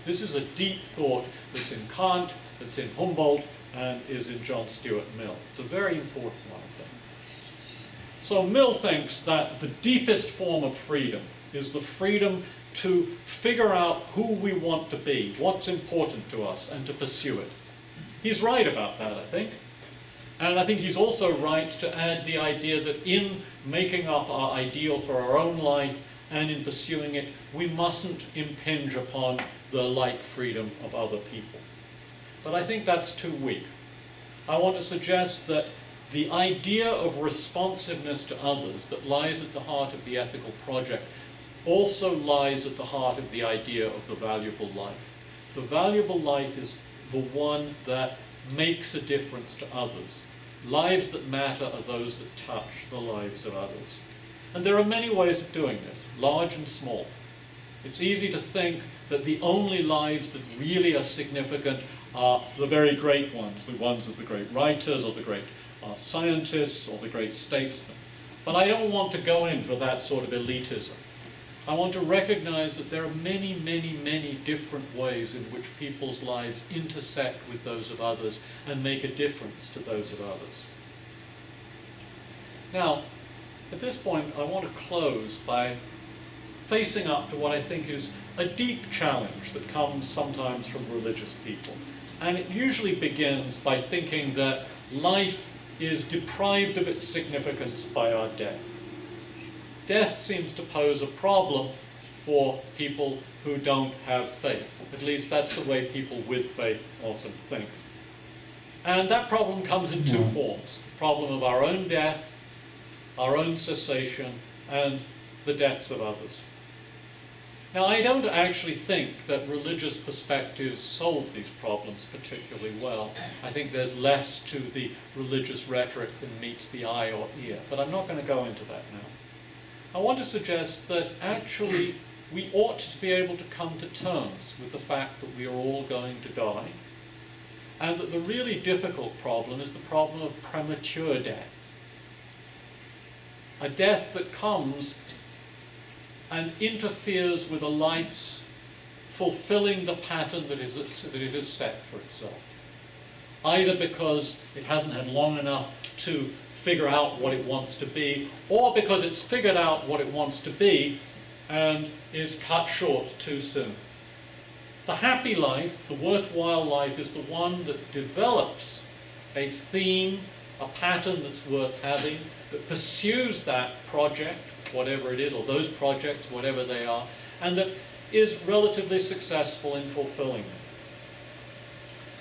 This is a deep thought that's in Kant, that's in Humboldt, and is in John Stuart Mill. It's a very important one, I think. So Mill thinks that the deepest form of freedom is the freedom to figure out who we want to be, what's important to us, and to pursue it. He's right about that, I think. And I think he's also right to add the idea that in making up our ideal for our own life and in pursuing it, we mustn't impinge upon the like freedom of other people. But I think that's too weak. I want to suggest that the idea of responsiveness to others that lies at the heart of the ethical project also lies at the heart of the idea of the valuable life. The valuable life is the one that makes a difference to others. Lives that matter are those that touch the lives of others. And there are many ways of doing this, large and small. It's easy to think that the only lives that really are significant are the very great ones of the great writers or the great scientists or the great statesmen. But I don't want to go in for that sort of elitism. I want to recognize that there are many, many, many different ways in which people's lives intersect with those of others and make a difference to those of others. Now, at this point, I want to close by facing up to what I think is a deep challenge that comes sometimes from religious people. And it usually begins by thinking that life is deprived of its significance by our death. Death seems to pose a problem for people who don't have faith. At least that's the way people with faith often think. And that problem comes in two forms. The problem of our own death, our own cessation, and the deaths of others. Now, I don't actually think that religious perspectives solve these problems particularly well. I think there's less to the religious rhetoric than meets the eye or ear, but I'm not going to go into that now. I want to suggest that actually we ought to be able to come to terms with the fact that we are all going to die, and that the really difficult problem is the problem of premature death. A death that comes and interferes with a life's fulfilling the pattern that it has set for itself. Either because it hasn't had long enough to figure out what it wants to be, or because it's figured out what it wants to be and is cut short too soon. The happy life, the worthwhile life, is the one that develops a theme, a pattern that's worth having, that pursues that project, whatever it is, or those projects, whatever they are, and that is relatively successful in fulfilling them.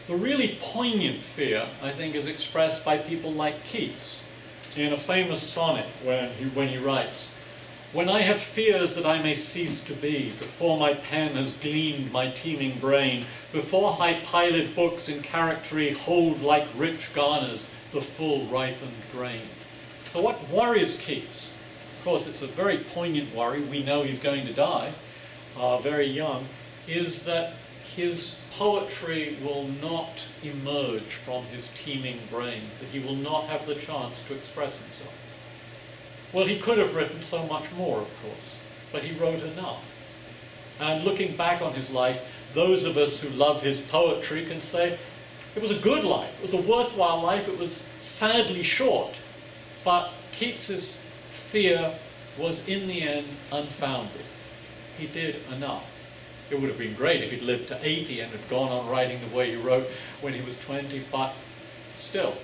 The really poignant fear, I think, is expressed by people like Keats in a famous sonnet when he writes, "When I have fears that I may cease to be, before my pen has gleamed my teeming brain, before high-piled books in charactery hold like rich garners the full ripened grain." So what worries Keats? Of course, it's a very poignant worry. We know he's going to die very young, is that his poetry will not emerge from his teeming brain, that he will not have the chance to express himself. Well, he could have written so much more, of course, but he wrote enough. And looking back on his life, those of us who love his poetry can say, it was a good life, it was a worthwhile life, it was sadly short, but Keats's fear was in the end unfounded. He did enough. It would have been great if he'd lived to 80 and had gone on writing the way he wrote when he was 20, but still,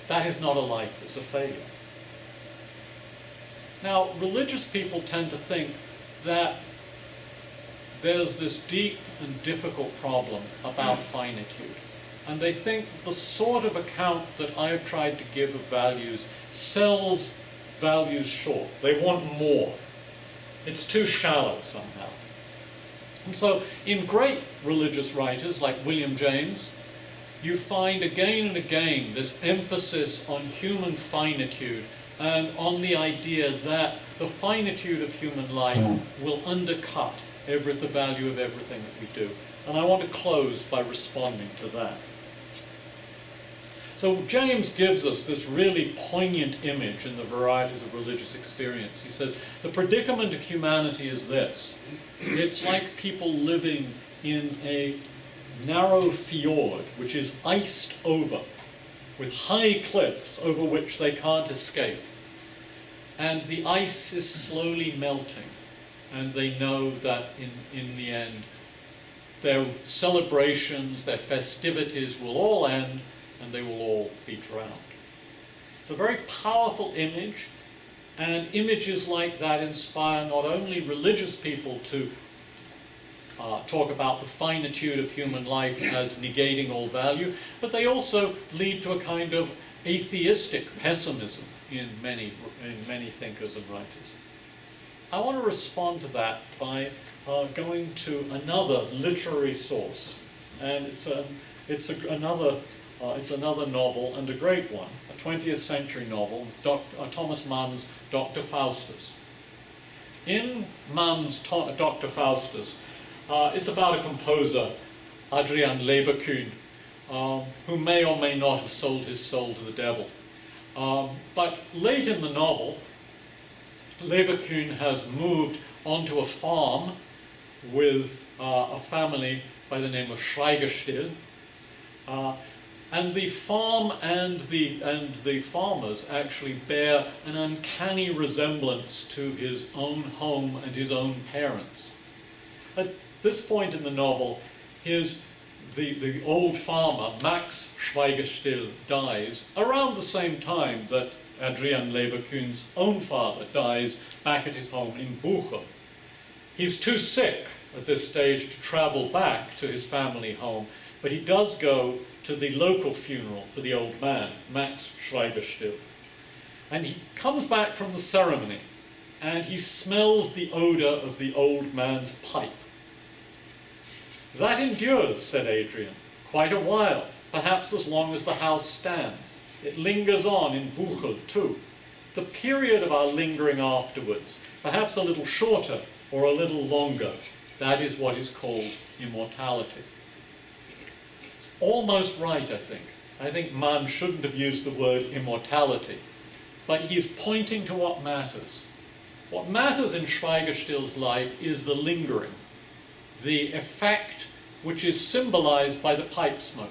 that is not a life that's a failure. Now, religious people tend to think that there's this deep and difficult problem about finitude. And they think that the sort of account that I've tried to give of values sells values short. They want more. It's too shallow somehow. And so in great religious writers like William James, you find again and again this emphasis on human finitude and on the idea that the finitude of human life will undercut the value of everything that we do. And I want to close by responding to that. So James gives us this really poignant image in the varieties of religious experience. He says, the predicament of humanity is this. It's like people living in a narrow fjord which is iced over with high cliffs over which they can't escape. And the ice is slowly melting, and they know that in the end their celebrations, their festivities will all end and they will all be drowned. It's a very powerful image, and images like that inspire not only religious people to talk about the finitude of human life as negating all value, but they also lead to a kind of atheistic pessimism in many thinkers and writers. I want to respond to that by going to another literary source, and it's another novel, and a great one, a 20th century novel, Thomas Mann's Dr. Faustus. In Mann's Dr. Faustus, it's about a composer, Adrian Leverkühn, who may or may not have sold his soul to the devil. But late in the novel, Leverkühn has moved onto a farm with a family by the name of Schweigerstill. And the farm and the farmers actually bear an uncanny resemblance to his own home and his own parents. At this point in the novel, the old farmer, Max Schweigerstill, dies around the same time that Adrian Leverkühn's own father dies back at his home in Bochum. He's too sick at this stage to travel back to his family home, but he does go to the local funeral for the old man, Max Schweigerstill. And he comes back from the ceremony, and he smells the odor of the old man's pipe. That endures, said Adrian, quite a while, perhaps as long as the house stands. It lingers on in Bochum too. The period of our lingering afterwards, perhaps a little shorter or a little longer, that is what is called immortality. It's almost right, I think. I think Mann shouldn't have used the word immortality, but he's pointing to what matters. What matters in Schweigerstill's life is the lingering, the effect which is symbolized by the pipe smoke.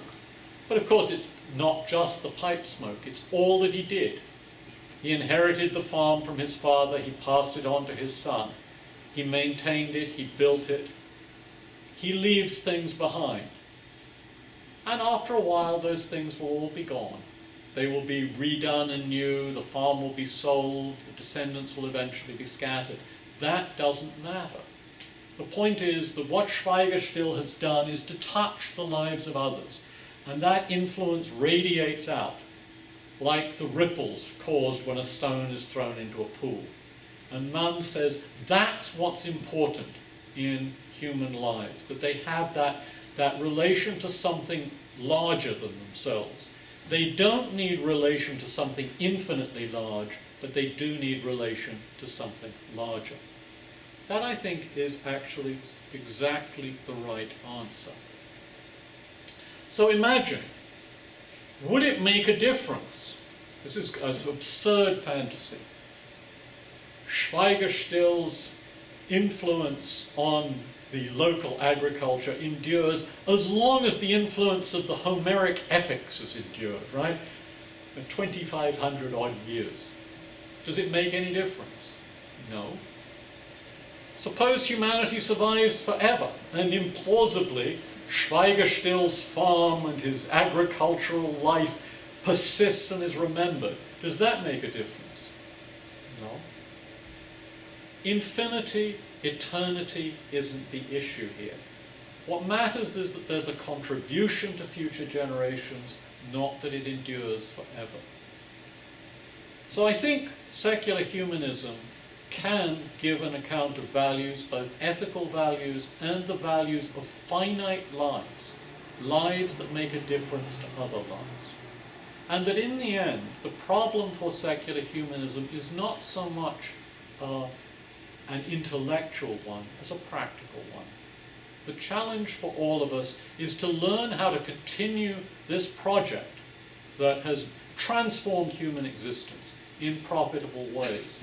But of course it's not just the pipe smoke, it's all that he did. He inherited the farm from his father, he passed it on to his son. He maintained it, he built it. He leaves things behind. And after a while, those things will all be gone. They will be redone anew, the farm will be sold, the descendants will eventually be scattered. That doesn't matter. The point is that what Schweigerstill has done is to touch the lives of others. And that influence radiates out, like the ripples caused when a stone is thrown into a pool. And Mann says that's what's important in human lives, that they have that relation to something larger than themselves. They don't need relation to something infinitely large, but they do need relation to something larger. That, I think, is actually exactly the right answer. So imagine, would it make a difference? This is an absurd fantasy. Schweigerstill's influence on the local agriculture endures as long as the influence of the Homeric epics has endured, right? 2,500 odd years. Does it make any difference? No. Suppose humanity survives forever, and implausibly Schweigerstill's farm and his agricultural life persists and is remembered. Does that make a difference? No. Infinity Eternity isn't the issue here. What matters is that there's a contribution to future generations, not that it endures forever. So I think secular humanism can give an account of values, both ethical values and the values of finite lives, lives that make a difference to other lives. And that in the end, the problem for secular humanism is not so much an intellectual one as a practical one. The challenge for all of us is to learn how to continue this project that has transformed human existence in profitable ways.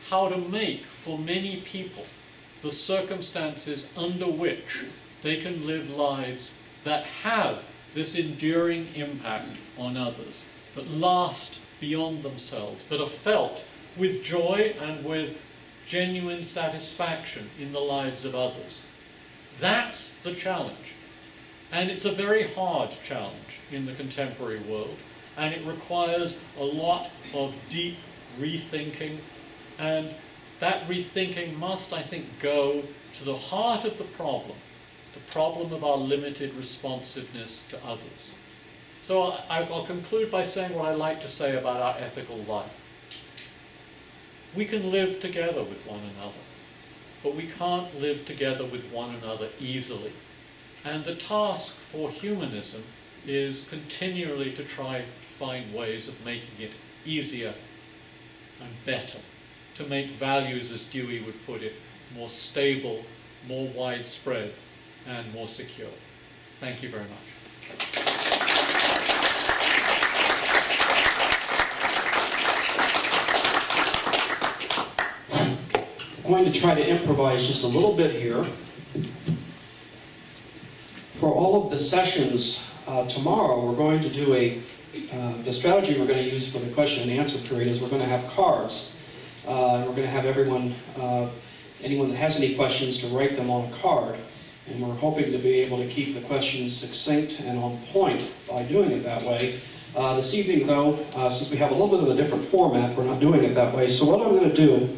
How to make, for many people, the circumstances under which they can live lives that have this enduring impact on others, that last beyond themselves, that are felt with joy and with genuine satisfaction in the lives of others. That's the challenge. And it's a very hard challenge in the contemporary world, and it requires a lot of deep rethinking, and that rethinking must, I think, go to the heart of the problem of our limited responsiveness to others. So I'll conclude by saying what I like to say about our ethical life. We can live together with one another, but we can't live together with one another easily. And the task for humanism is continually to try to find ways of making it easier and better, to make values, as Dewey would put it, more stable, more widespread, and more secure. Thank you very much. I'm going to try to improvise just a little bit here. For all of the sessions tomorrow, we're going to do the strategy we're going to use for the question and answer period is we're going to have cards. We're going to have everyone, anyone that has any questions, to write them on a card. And we're hoping to be able to keep the questions succinct and on point by doing it that way. This evening, though, since we have a little bit of a different format, we're not doing it that way. So what I'm going to do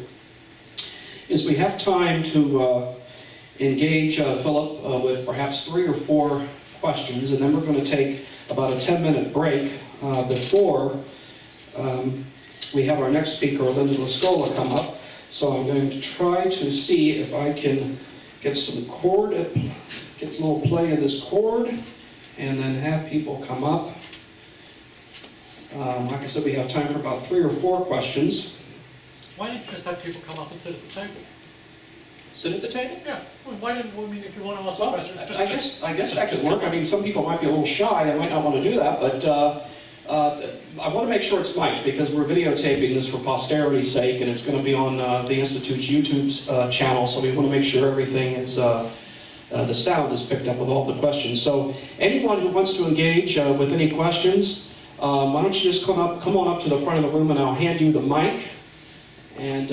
is we have time to engage Philip with perhaps 3 or 4 questions, and then we're going to take about a 10-minute break before we have our next speaker, Linda Lascola, come up. So I'm going to try to see if I can get some chord, get some little play in this chord, and then have people come up. Like I said, we have time for about 3 or 4 questions. Why don't you just have people come up and sit at the table? Sit at the table? Yeah. Well, why didn't, I mean, if you want to ask Well, questions, I guess that could work. I mean, some people might be a little shy. They might not want to do that, but I want to make sure it's mic'd because we're videotaping this for posterity's sake, and it's going to be on the Institute's YouTube channel, so we want to make sure everything is, the sound is picked up with all the questions. So anyone who wants to engage with any questions, why don't you just come on up to the front of the room, and I'll hand you the mic, and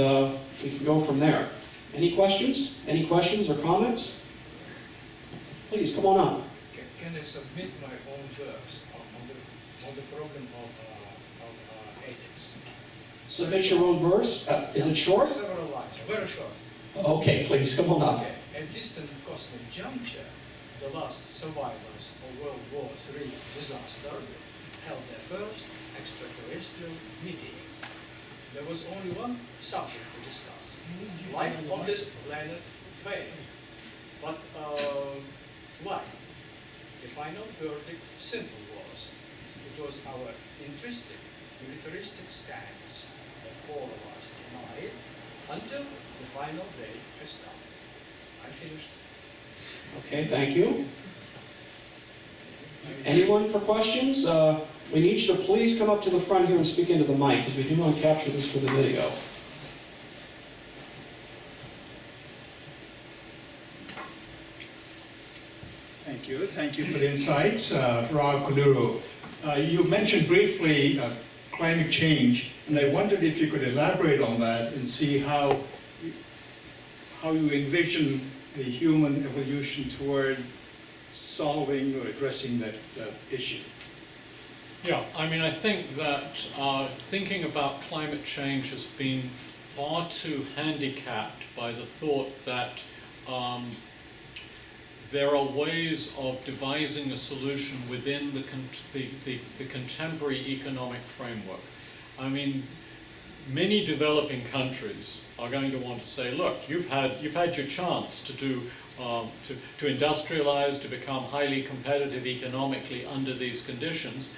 we can go from there. Any questions? Any questions or comments? Please, come on up. Can I submit my own verse on the problem of ethics? Submit your own verse. Is it short? Several lines, very short. Okay, please, come on up. Okay. At distant cosmic juncture, the last survivors of World War III disaster held their first extraterrestrial meeting. There was only one subject to discuss. Life on this planet failed. But why? The final verdict simple was. It was our intrinsic, militaristic stance that all of us denied until the final day has come. I'm finished. Okay, thank you. Anyone for questions? We need you to please come up to the front here and speak into the mic, because we do want to capture this for the video. Thank you for the insights. Ra Kuduro, you mentioned briefly climate change, and I wondered if you could elaborate on that and see how you envision the human evolution toward solving or addressing that issue. Yeah, I mean, I think that thinking about climate change has been far too handicapped by the thought that there are ways of devising a solution within the contemporary economic framework. I mean, many developing countries are going to want to say, look, you've had your chance to do to industrialize, to become highly competitive economically under these conditions.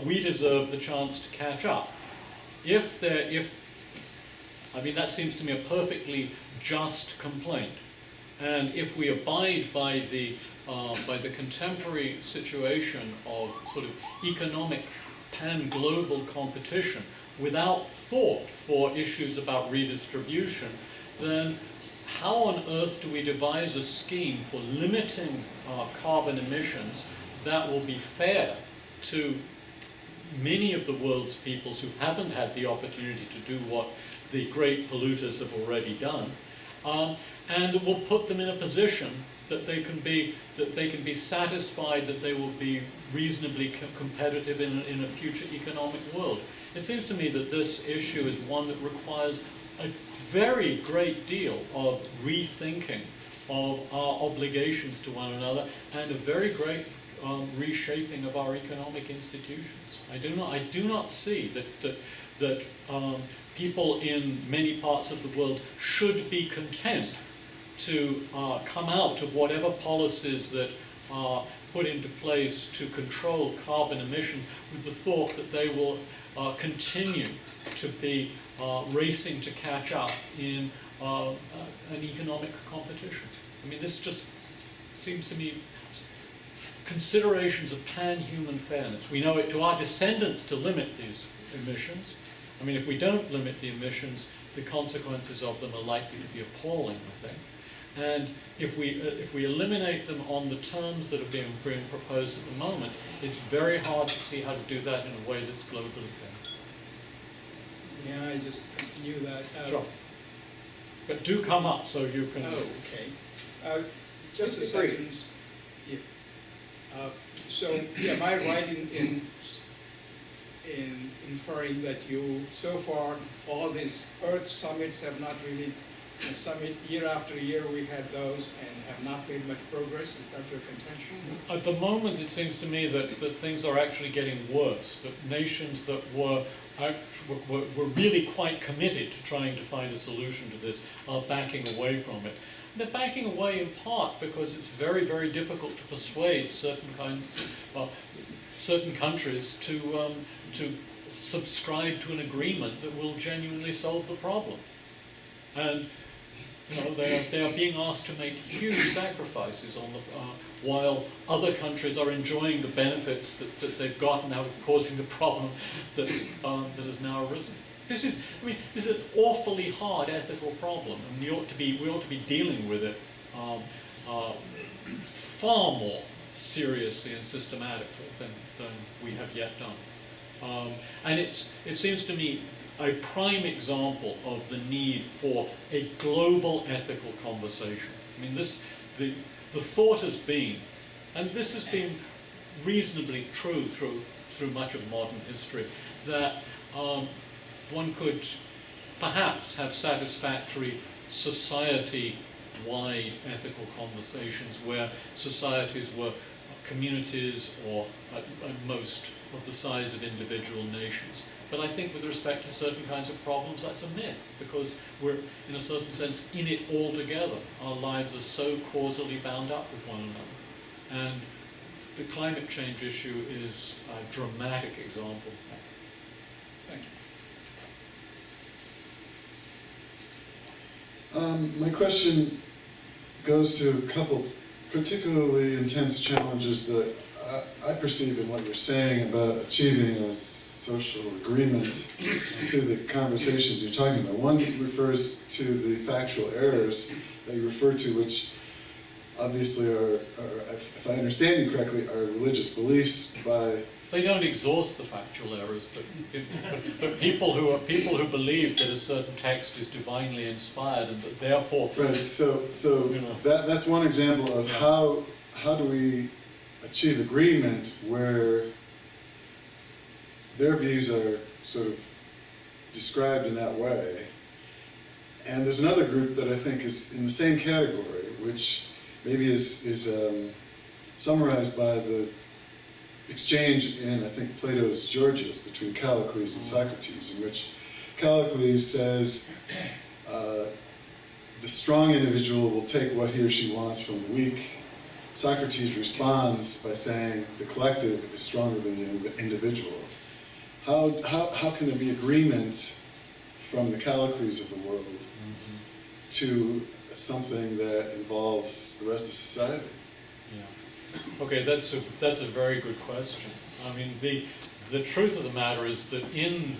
We deserve the chance to catch up. I mean, that seems to me a perfectly just complaint. And if we abide by the contemporary situation of sort of economic pan-global competition without thought for issues about redistribution, then how on earth do we devise a scheme for limiting carbon emissions that will be fair to many of the world's peoples who haven't had the opportunity to do what the great polluters have already done, and it will put them in a position that they can be satisfied that they will be reasonably competitive in a future economic world. It seems to me that this issue is one that requires a very great deal of rethinking of our obligations to one another and a very great reshaping of our economic institutions. I do not see that people in many parts of the world should be content to come out of whatever policies that are put into place to control carbon emissions with the thought that they will continue to be racing to catch up in an economic competition. I mean, this just seems to me considerations of pan-human fairness. We know it to our descendants to limit these emissions. I mean, if we don't limit the emissions, the consequences of them are likely to be appalling, I think. And if we eliminate them on the terms that are being proposed at the moment, it's very hard to see how to do that in a way that's globally fair. May I just continue that? Sure. But do come up so you can... Oh, okay. Just a sentence. Yeah. So, am I right in inferring that you, so far, all these Earth summits have not really, year after year we had those and have not made much progress? Is that your contention? At the moment, it seems to me that things are actually getting worse, that nations that were really quite committed to trying to find a solution to this are backing away from it. They're backing away in part because it's very, very difficult to persuade certain countries to subscribe to an agreement that will genuinely solve the problem. And you know, they are being asked to make huge sacrifices on the, while other countries are enjoying the benefits that they've gotten out of causing the problem that has now arisen. This is an awfully hard ethical problem, and we ought to be dealing with it far more seriously and systematically than we have yet done. And it seems to me a prime example of the need for a global ethical conversation. I mean, the thought has been, and this has been reasonably true through much of modern history, that one could perhaps have satisfactory society-wide ethical conversations where societies were communities or at most of the size of individual nations. But I think with respect to certain kinds of problems, that's a myth, because we're, in a certain sense, in it all together. Our lives are so causally bound up with one another. And the climate change issue is a dramatic example of that. Thank you. My question goes to a couple particularly intense challenges that I perceive in what you're saying about achieving a social agreement through the conversations you're talking about. One refers to the factual errors that you refer to, which obviously are, if I understand you correctly, are religious beliefs by... They don't exhaust the factual errors, but people who believe that a certain text is divinely inspired and that therefore... Right, so you know, that's one example of how do we achieve agreement where their views are sort of described in that way, And there's another group that I think is in the same category, which maybe is summarized by the exchange in, I think, Plato's Gorgias between Callicles and Socrates, in which Callicles says the strong individual will take what he or she wants from the weak. Socrates responds by saying the collective is stronger than the individual. How can there be agreement from the Callicles of the world to something that involves the rest of society? Yeah. Okay, that's a very good question. I mean, the truth of the matter is that in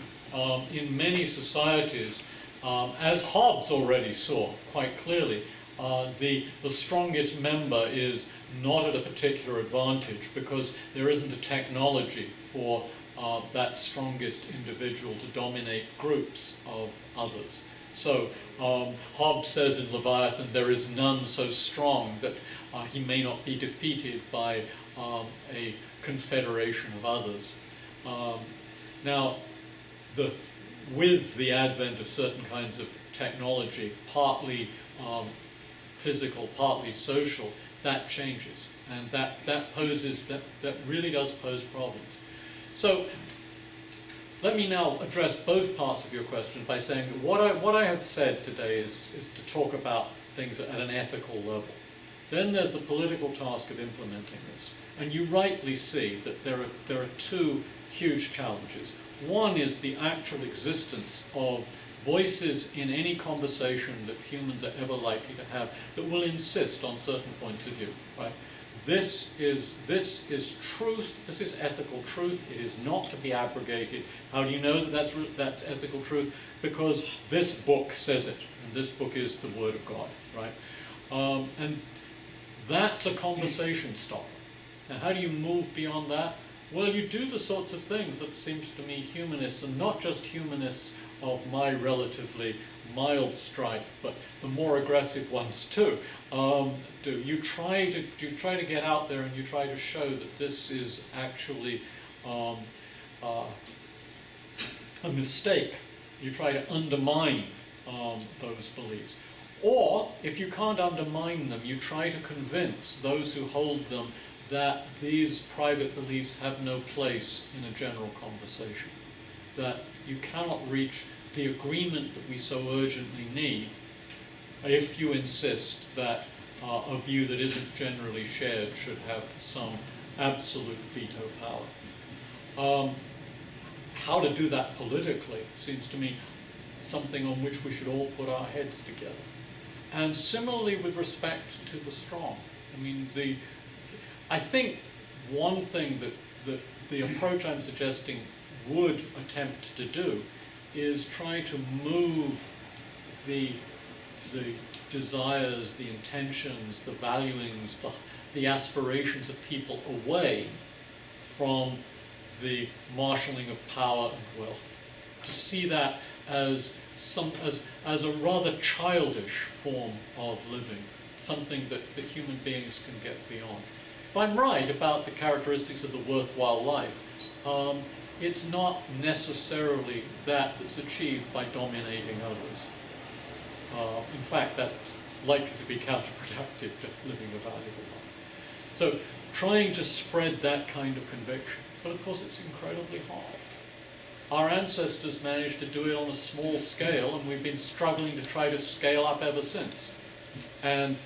many societies, as Hobbes already saw quite clearly, the strongest member is not at a particular advantage because there isn't a technology for that strongest individual to dominate groups of others. So Hobbes says in Leviathan, there is none so strong that he may not be defeated by a confederation of others. Now, with the advent of certain kinds of technology, partly physical, partly social, that changes, and that really does pose problems. So let me now address both parts of your question by saying that what I have said today is to talk about things at an ethical level. Then there's the political task of implementing this, and you rightly see that there are two huge challenges. One is the actual existence of voices in any conversation that humans are ever likely to have that will insist on certain points of view, right? This is truth, this is ethical truth, it is not to be abrogated. How do you know that that's ethical truth? Because this book says it, and this book is the Word of God, right? And that's a conversation stopper. Now how do you move beyond that? Well, you do the sorts of things that seems to me humanists, and not just humanists of my relatively mild stripe, but the more aggressive ones too. Do. You try to get out there and you try to show that this is actually a mistake. You try to undermine those beliefs. Or, if you can't undermine them, you try to convince those who hold them that these private beliefs have no place in a general conversation. That you cannot reach the agreement that we so urgently need if you insist that a view that isn't generally shared should have some absolute veto power. How to do that politically seems to me something on which we should all put our heads together. And similarly with respect to the strong. I mean, I think one thing that the approach I'm suggesting would attempt to do is try to move the desires, the intentions, the valuings, the aspirations of people away from the marshalling of power and wealth. To see that as a rather childish form of living, something that human beings can get beyond. If I'm right about the characteristics of the worthwhile life, it's not necessarily that's achieved by dominating others. In fact, that's likely to be counterproductive to living a valuable life. So trying to spread that kind of conviction, but of course it's incredibly hard. Our ancestors managed to do it on a small scale, and we've been struggling to try to scale up ever since. And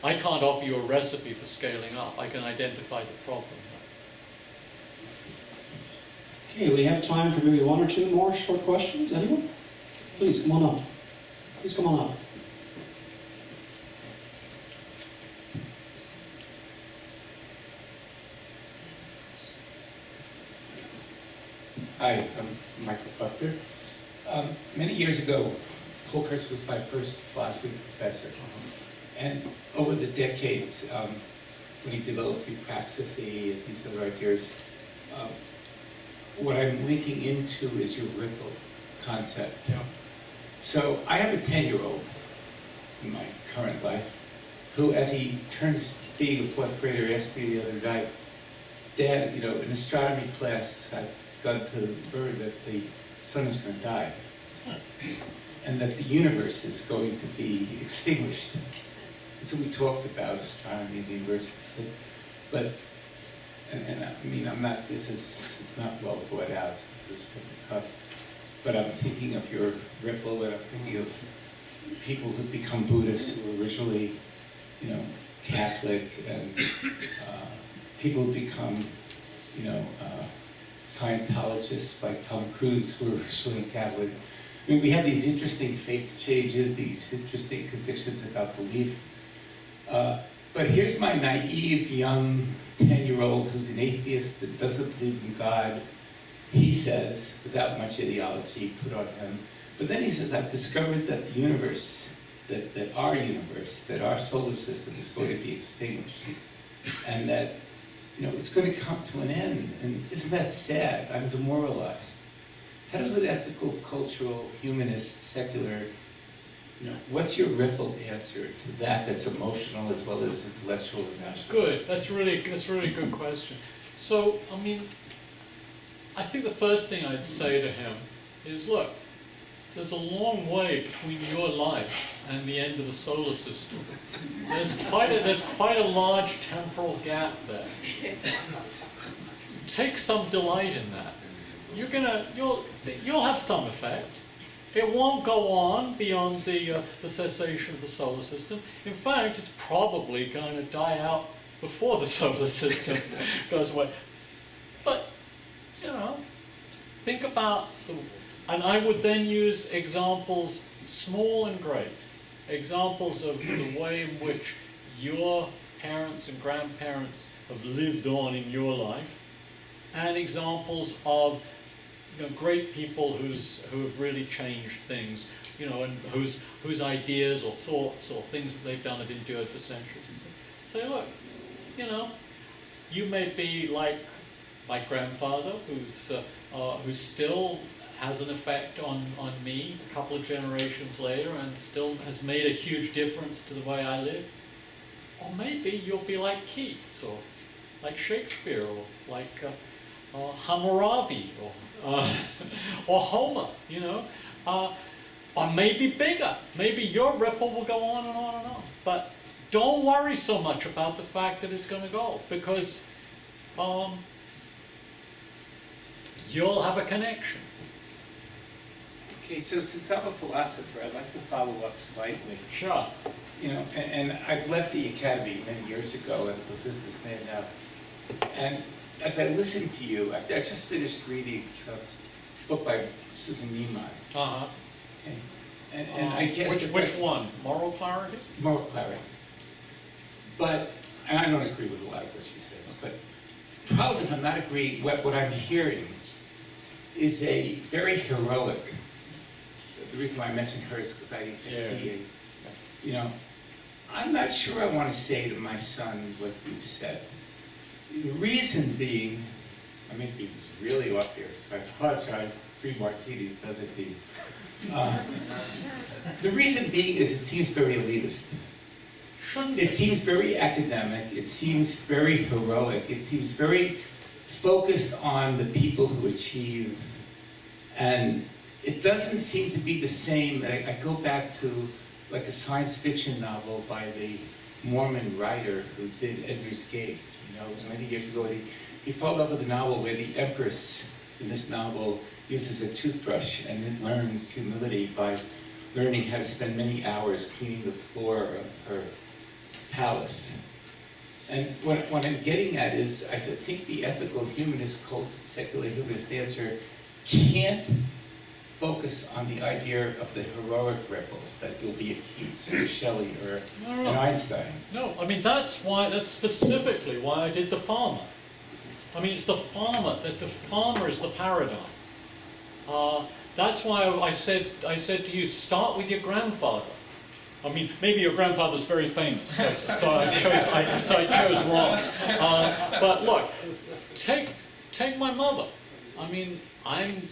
I can't offer you a recipe for scaling up. I can identify the problem. Okay, we have time for maybe one or two more short questions. Anyone? Please, come on up. Please come on up. Hi, I'm Michael Buckler. Many years ago, Polkhurst was my first philosophy professor. And over the decades, when he developed the praxiphy and these other ideas, what I'm linking into is your ripple concept. Yeah. So I have a 10-year-old in my current life who, as he turns being a fourth grader, asked me the other night, Dad, in astronomy class, I've got to learn that the sun is going to die. and that the universe is going to be extinguished. And so we talked about astronomy at the university, but, and I mean, this is not well thought out, since this is up, but I'm thinking of your ripple, and I'm thinking of people who become Buddhists who were originally, Catholic, and people who become, Scientologists like Tom Cruise who were originally Catholic. I mean, we have these interesting faith changes, these interesting convictions about belief. But here's my naive young 10-year-old who's an atheist that doesn't believe in God. He says, without much ideology put on him, but then he says, I've discovered that the universe, that our solar system is going to be extinguished. And that, it's going to come to an end. And isn't that sad? I'm demoralized. How does an ethical, cultural, humanist, secular, what's your rippled answer to that that's emotional as well as intellectual and national? Good. That's really a good question. So, I mean, I think the first thing I'd say to him is, look, there's a long way between your life and the end of the solar system. There's quite a large temporal gap there. Take some delight in that. You'll have some effect. It won't go on beyond the cessation of the solar system. In fact, it's probably going to die out before the solar system goes away. But, think about and I would then use examples, small and great, examples of the way in which your parents and grandparents have lived on in your life, and examples of great people who have really changed things, and whose ideas or thoughts or things that they've done have endured for centuries. And say, look, you may be like my grandfather, who still has an effect on me a couple of generations later and still has made a huge difference to the way I live. Or maybe you'll be like Keats, or like Shakespeare, or like Hammurabi, or Homer, or maybe bigger. Maybe your ripple will go on and on and on. But don't worry so much about the fact that it's going to go, because you'll have a connection. Okay, so since I'm a philosopher, I'd like to follow up slightly. Sure. And I've left the academy many years ago as a businessman now. And as I listened to you, I just finished reading a book by Susan Neiman. Uh-huh. Okay. And I guess... Which one? Moral Clarity? Moral Clarity. But, and I don't agree with a lot of what she says, but the problem is I'm not agreeing. What I'm hearing is a very heroic... The reason why I mentioned her is because I see I'm not sure I want to say to my son what you said. The reason being, I may be really off here, so I apologize. 3 martinis doesn't mean. The reason being is it seems very elitist. It seems very academic. It seems very heroic. It seems very focused on the people who achieve. And it doesn't seem to be the same. I go back to like a science fiction novel by the Mormon writer who did Ender's Game. Many years ago, he fell in love with a novel where the empress in this novel uses a toothbrush and then learns humility by learning how to spend many hours cleaning the floor of her palace. And what I'm getting at is, I think the ethical humanist, secular humanist answer can't focus on the idea of the heroic ripples that you'll be a Keats or a Shelley or an Einstein. No, I mean that's specifically why I did the farmer. I mean it's the farmer, that the farmer is the paradigm. That's why I said to you, start with your grandfather. I mean, maybe your grandfather's very famous, so I chose wrong. But look, take my mother. I mean, I'm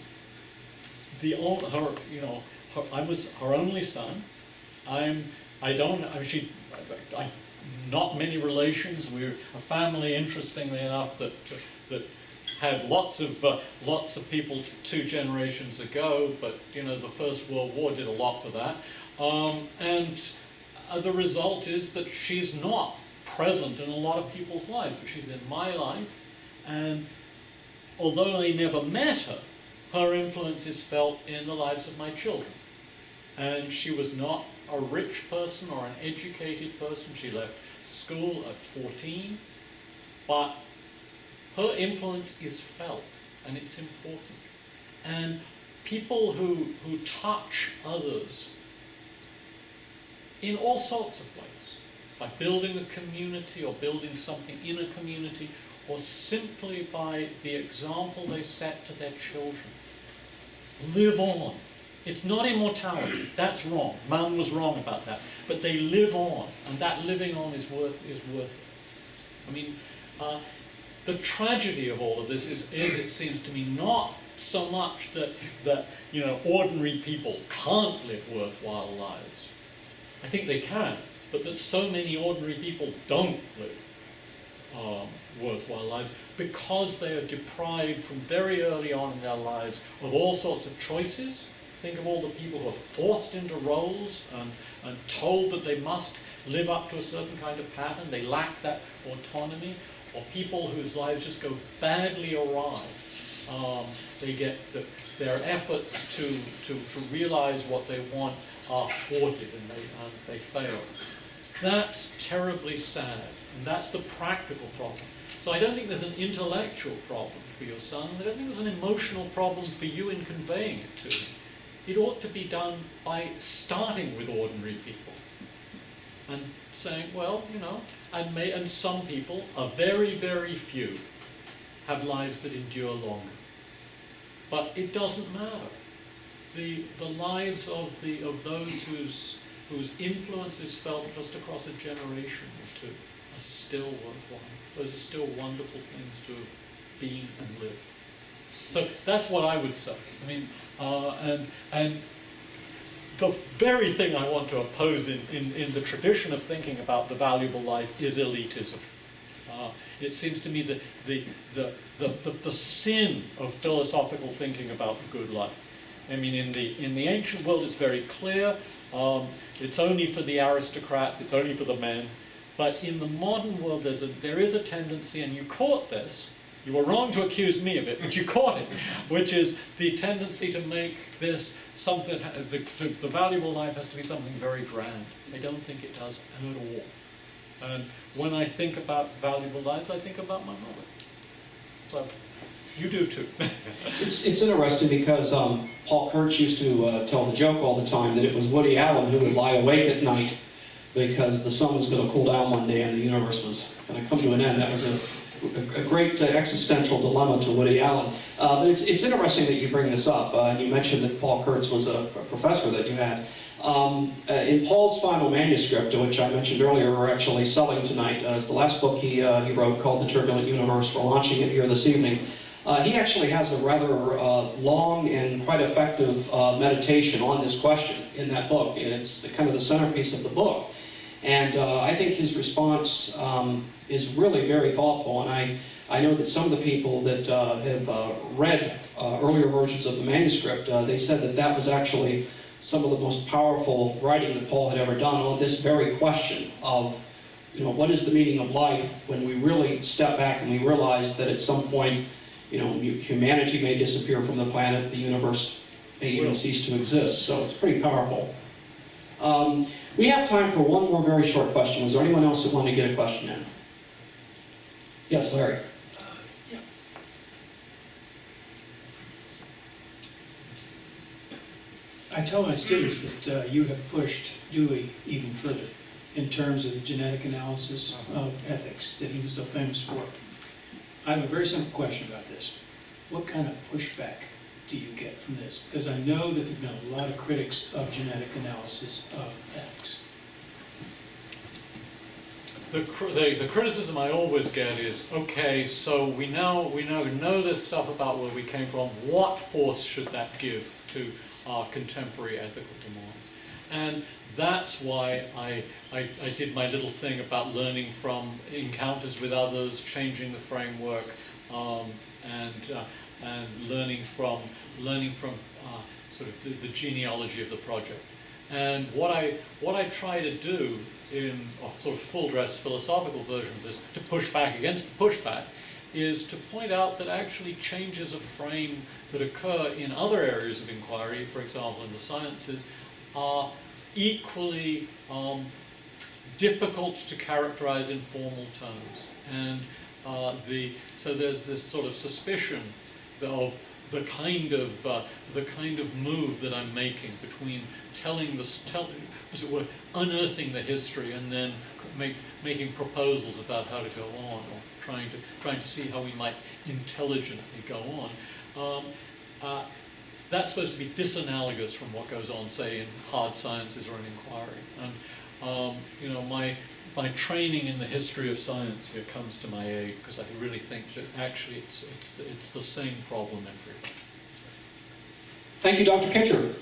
I was her only son. Not many relations. We're a family, interestingly enough, that had lots of people 2 generations ago, but you know, the First World War did a lot for that. And the result is that she's not present in a lot of people's lives, but she's in my life, and although I never met her, her influence is felt in the lives of my children. And she was not a rich person or an educated person. She left school at 14, but her influence is felt, and it's important. And people who touch others in all sorts of ways, by building a community or building something in a community, or simply by the example they set to their children, live on. It's not immortality. That's wrong. Man was wrong about that. But they live on, and that living on is worth it. I mean, the tragedy of all of this is it seems to me, not so much that you know, ordinary people can't live worthwhile lives. I think they can, but that so many ordinary people don't live worthwhile lives because they are deprived from very early on in their lives of all sorts of choices. Think of all the people who are forced into roles and told that they must live up to a certain kind of pattern. They lack that autonomy. Or people whose lives just go badly awry. They get their efforts to realize what they want are thwarted, and they fail. That's terribly sad, and that's the practical problem. So I don't think there's an intellectual problem for your son. I don't think there's an emotional problem for you in conveying it to him. It ought to be done by starting with ordinary people and saying, well, you know, and some people, a very, very few, have lives that endure longer. But it doesn't matter. The lives of those whose influence is felt just across a generation or two are still worthwhile. Those are still wonderful things to have been and lived. So that's what I would say. I mean, and the very thing I want to oppose in the tradition of thinking about the valuable life is elitism. It seems to me that the sin of philosophical thinking about the good life. I mean, in the ancient world, it's very clear. It's only for the aristocrats. It's only for the men. But in the modern world, there is a tendency, and you caught this. You were wrong to accuse me of it, but you caught it, which is the tendency to make this something. The valuable life has to be something very grand. I don't think it does at all. And when I think about valuable lives, I think about my mother. So you do too. It's interesting because Paul Kurtz used to tell the joke all the time that it was Woody Allen who would lie awake at night because the sun was going to cool down one day and the universe was going to come to an end. That was a great existential dilemma to Woody Allen. But it's interesting that you bring this up. You mentioned that Paul Kurtz was a professor that you had. In Paul's final manuscript, which I mentioned earlier, we're actually selling tonight, is the last book he wrote called The Turbulent Universe. We're launching it here this evening. He actually has a rather long and quite effective meditation on this question in that book, and it's kind of the centerpiece of the book. And I think his response is really very thoughtful, and I know that some of the people that have read earlier versions of the manuscript, they said that that was actually some of the most powerful writing that Paul had ever done on this very question of, you know, what is the meaning of life when we really step back and we realize that at some point, you know, humanity may disappear from the planet, the universe may even cease to exist. So it's pretty powerful. We have time for one more very short question. Was there anyone else that wanted to get a question in? Yes, Larry. Yeah. I tell my students that you have pushed Dewey even further in terms of the genetic analysis of ethics that he was so famous for. I have a very simple question about this. What kind of pushback do you get from this? Because I know that there have been a lot of critics of genetic analysis of ethics. The criticism I always get is, okay, so we now know this stuff about where we came from. What force should that give to our contemporary ethical demands? And that's why I did my little thing about learning from encounters with others, changing the framework, and learning from sort of the genealogy of the project. And what I try to do in a sort of full-dress philosophical version of this, to push back against the pushback, is to point out that actually changes of frame that occur in other areas of inquiry, for example in the sciences, are equally difficult to characterize in formal terms. And so there's this sort of suspicion of the kind of move that I'm making between as it were, unearthing the history and then making proposals about how to go on, or trying to see how we might intelligently go on. That's supposed to be disanalogous from what goes on, say, in hard sciences or in inquiry. And you know, my training in the history of science here comes to my aid, because I really think that actually it's the same problem everywhere. Thank you, Dr. Kitcher.